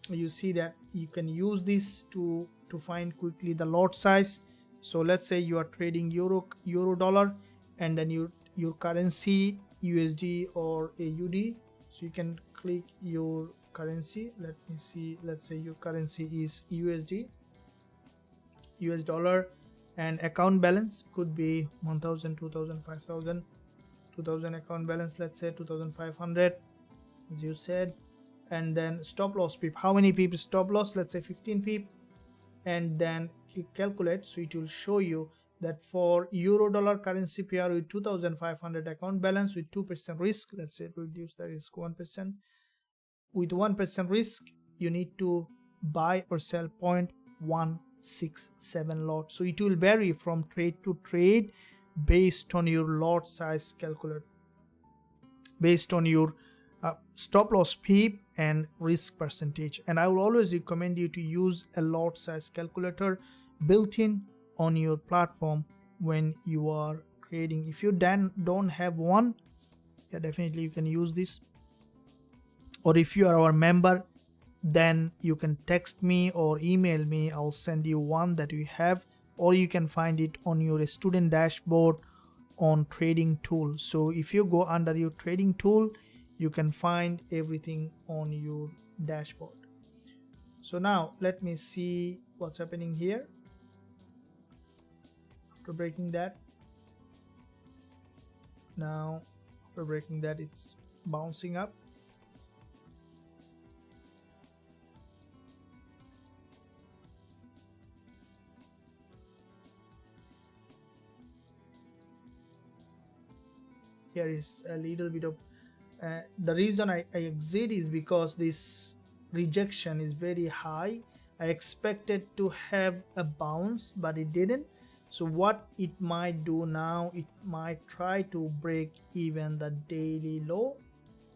you see that you can use this to find quickly the lot size. So let's say you are trading euro dollar, and then your currency USD or AUD. So you can click your currency. Let me see, let's say your currency is USD, US dollar, and account balance could be 1000, 2000, 5000, 2000 account balance, let's say 2500 as you said. And then stop loss pip, how many pip stop loss, let's say 15 pip, and then click calculate. So it will show you that for euro dollar currency pair with 2500 account balance with 2% risk, let's say reduce the risk 1%, with 1% risk you need to buy or sell 0.167 lot. So it will vary from trade to trade based on your lot size calculator, based on your stop loss pip and risk percentage. And I will always recommend you to use a lot size calculator built in on your platform when you are trading. If you then don't have one, yeah, definitely you can use this. Or if you are our member, then you can text me or email me, I'll send you one that we have, or you can find it on your student dashboard on trading tool. So if you go under your trading tool, you can find everything on your dashboard. So now let me see what's happening here after breaking that. Now after breaking that, it's bouncing up. Here is a little bit of the reason I exit is because this rejection is very high. I expected to have a bounce, but it didn't. So what it might do now, it might try to break even the daily low,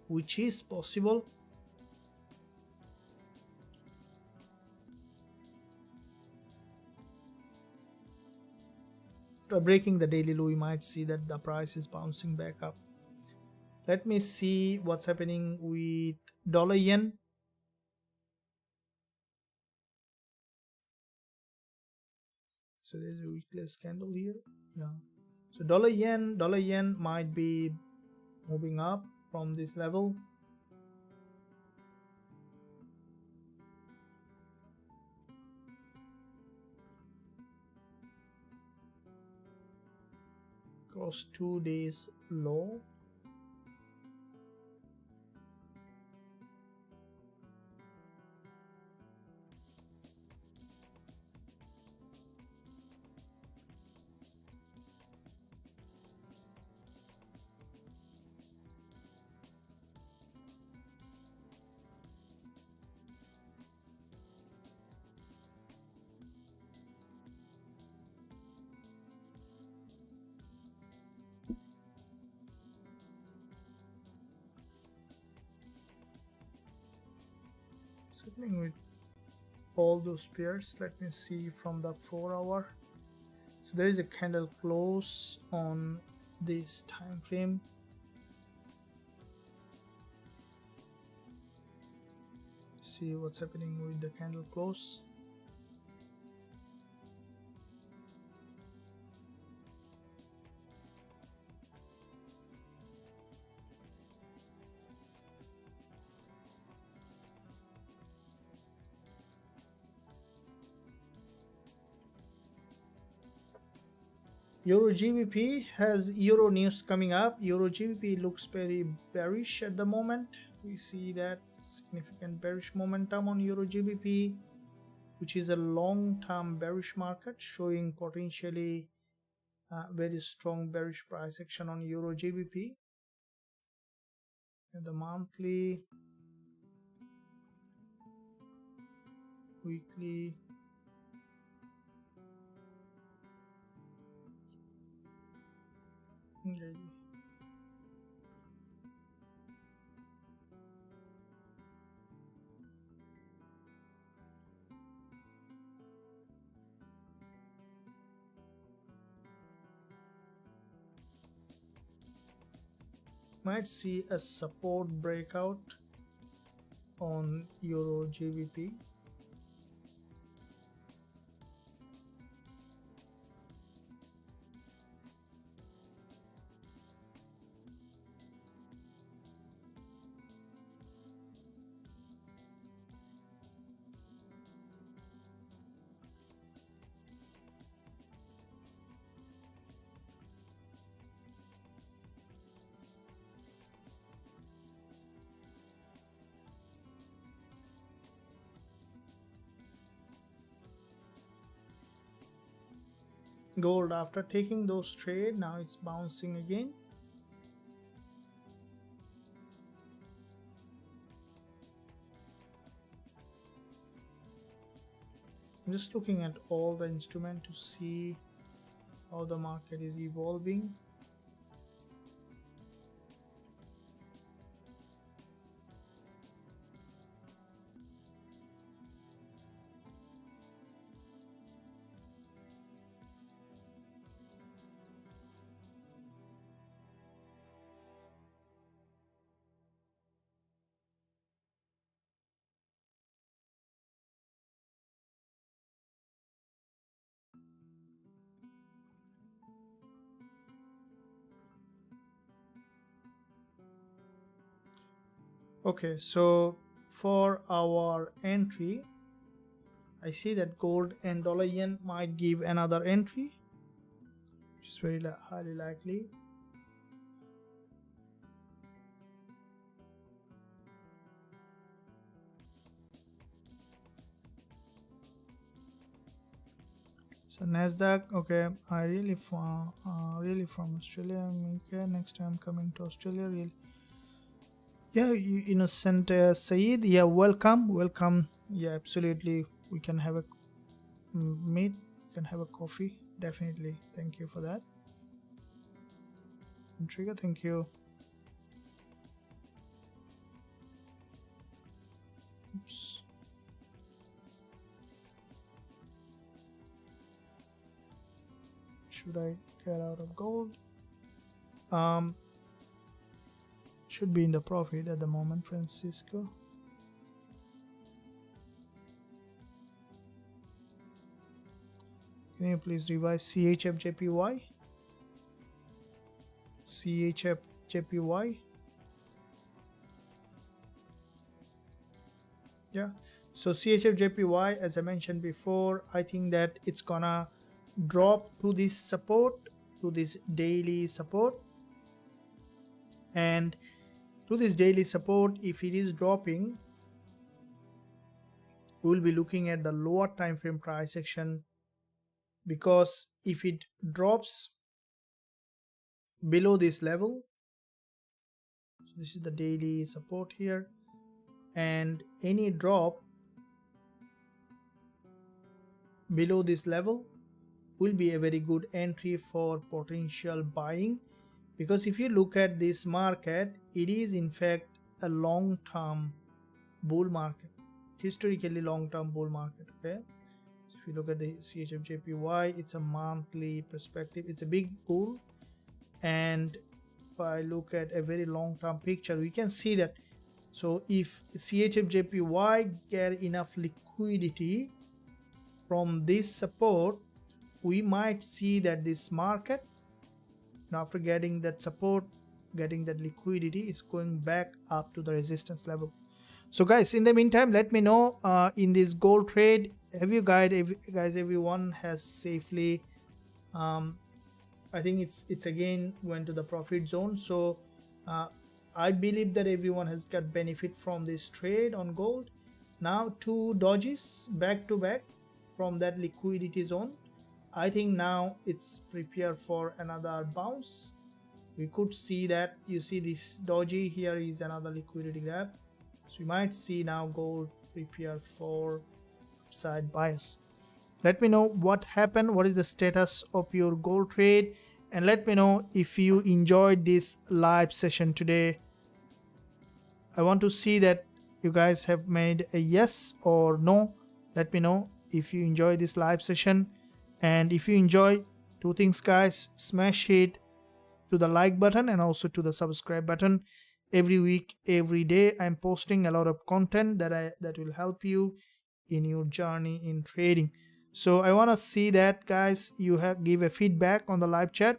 which is possible. After breaking the daily low, you might see that the price is bouncing back up. Let me see what's happening with dollar yen. So there's a weakless candle here. Yeah. So dollar yen might be moving up from this level. Cross 2 days low. What's happening with all those pairs? Let me see from the 4 hour. So there is a candle close on this time frame. see what's happening with the candle close. Euro GBP has Euro news coming up. Euro GBP looks very bearish at the moment. We see that significant bearish momentum on Euro GBP, which is a long-term bearish market showing potentially very strong bearish price action on Euro GBP. And the monthly, weekly, okay. Might see a support breakout on Euro GBP. Gold, after taking those trade, now it's bouncing again. I'm just looking at all the instrument to see how the market is evolving. Okay, so for our entry, I see that gold and dollar yen might give another entry, which is very highly likely. So NASDAQ, okay, I really from Australia. Okay, next time coming to Australia, really. Yeah, innocent Saeed. Yeah, welcome. Yeah, absolutely. We can have a meet. We can have a coffee. Definitely. Thank you for that. And Trigger, thank you. Oops. Should I get out of gold? Should be in the profit at the moment, Francisco. Can you please revise CHFJPY? CHFJPY. Yeah. So CHFJPY, as I mentioned before, I think that it's gonna drop to this support, to this daily support, and to this daily support, if it is dropping, we'll be looking at the lower time frame price action, because if it drops below this level, so this is the daily support here, and any drop below this level will be a very good entry for potential buying, because if you look at this market, it is in fact a long-term bull market, historically long-term bull market. Okay, so if you look at the CHFJPY, it's a monthly perspective, it's a big bull, and if I look at a very long-term picture, we can see that So if CHFJPY get enough liquidity from this support, we might see that this market, after getting that support, getting that liquidity, is going back up to the resistance level. So guys, in the meantime, let me know in this gold trade, have you guys, everyone has safely, I think it's again went to the profit zone. So I believe that everyone has got benefit from this trade on gold. Now 2 dodges back to back from that liquidity zone. I think now it's prepared for another bounce. We could see that, you see this doji here is another liquidity gap. So we might see now gold prepare for upside bias. Let me know what happened, what is the status of your gold trade, and let me know if you enjoyed this live session today. I want to see that you guys have made a yes or no. Let me know if you enjoy this live session. And if you enjoy, 2 things guys, smash it to the like button and also to the subscribe button. Every week, every day, I'm posting a lot of content that will help you in your journey in trading. So I want to see that guys, you have give a feedback on the live chat.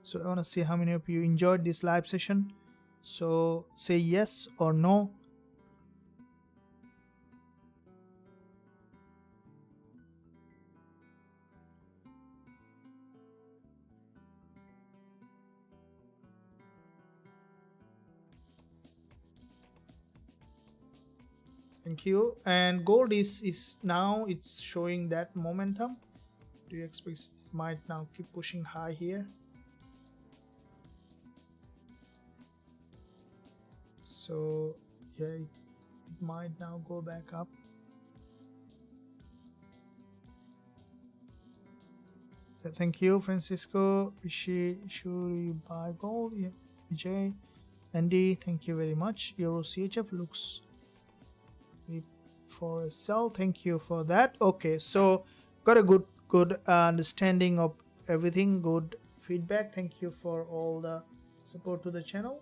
So I want to see how many of you enjoyed this live session. So say yes or no. Thank you. And gold is now, it's showing that momentum. Do you expect it might now keep pushing high here? So yeah, it might now go back up. Thank you, Francisco. Should you buy gold? Yeah, Vijay, Andy, thank you very much. Euro CHF looks for a sell. Thank you for that. Okay, so got a good understanding of everything. Good feedback. Thank you for all the support to the channel.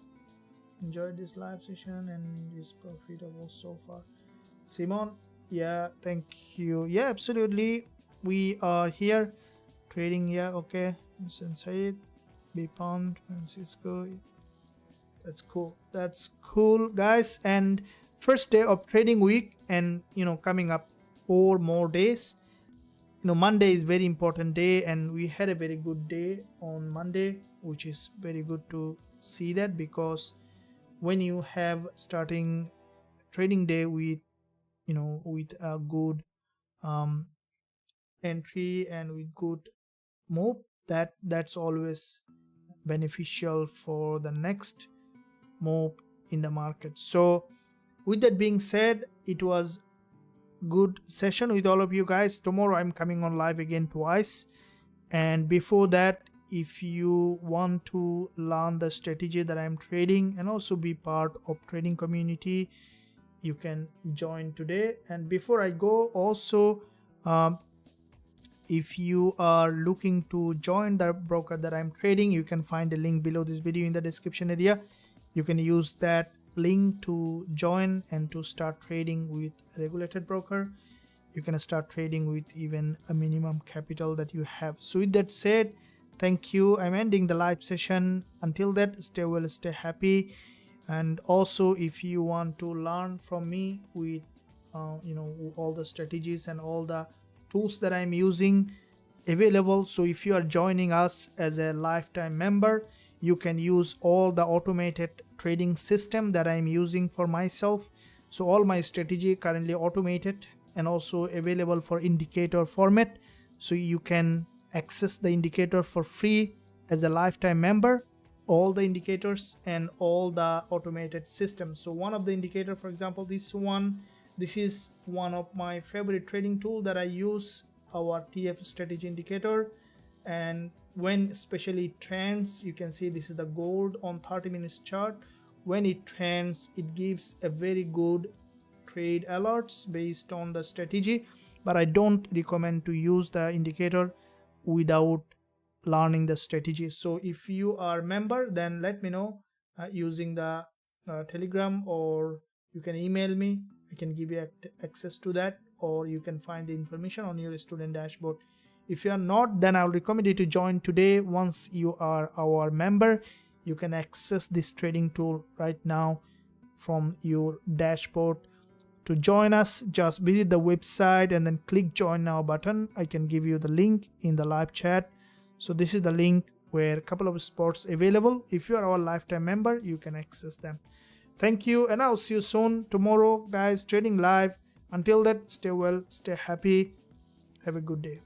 Enjoyed this live session and is profitable so far. Simon, yeah, thank you. Yeah, absolutely. We are here trading. Yeah, okay. Said, Gbpusd, Francisco. That's cool. That's cool, guys. And first day of trading week, and coming up 4 more days. Monday is very important day, and we had a very good day on Monday, which is very good to see that, because when you have starting trading day with with a good entry and with good move, that's always beneficial for the next move in the market. So with that being said, it was good session with all of you guys. Tomorrow I'm coming on live again twice, and before that, if you want to learn the strategy that I'm trading and also be part of trading community, you can join today. And before I go, also if you are looking to join the broker that I'm trading, you can find a link below this video in the description area. You can use that link to join and to start trading with a regulated broker. You can start trading with even a minimum capital that you have. So with that said, thank you. I'm ending the live session. Until that, stay well, stay happy. And also, if you want to learn from me with all the strategies and all the tools that I'm using available, so if you are joining us as a lifetime member, you can use all the automated trading system that I'm using for myself. So all my strategy currently automated and also available for indicator format, so you can access the indicator for free as a lifetime member, all the indicators and all the automated systems. So one of the indicator, for example, this is one of my favorite trading tool that I use, our TF strategy indicator. And when especially trends, you can see this is the gold on 30 minutes chart. When it trends, it gives a very good trade alerts based on the strategy, but I don't recommend to use the indicator without learning the strategy. So if you are a member, then let me know using the Telegram, or you can email me. I can give you access to that, or you can find the information on your student dashboard. If you are not, then I'll recommend you to join today. Once you are our member, you can access this trading tool right now from your dashboard. To join us, just visit the website and then click join now button. I can give you the link in the live chat. So this is the link where a couple of spots available. If you are our lifetime member, you can access them. Thank you, and I'll see you soon tomorrow, guys, trading live. Until then, stay well, stay happy, have a good day.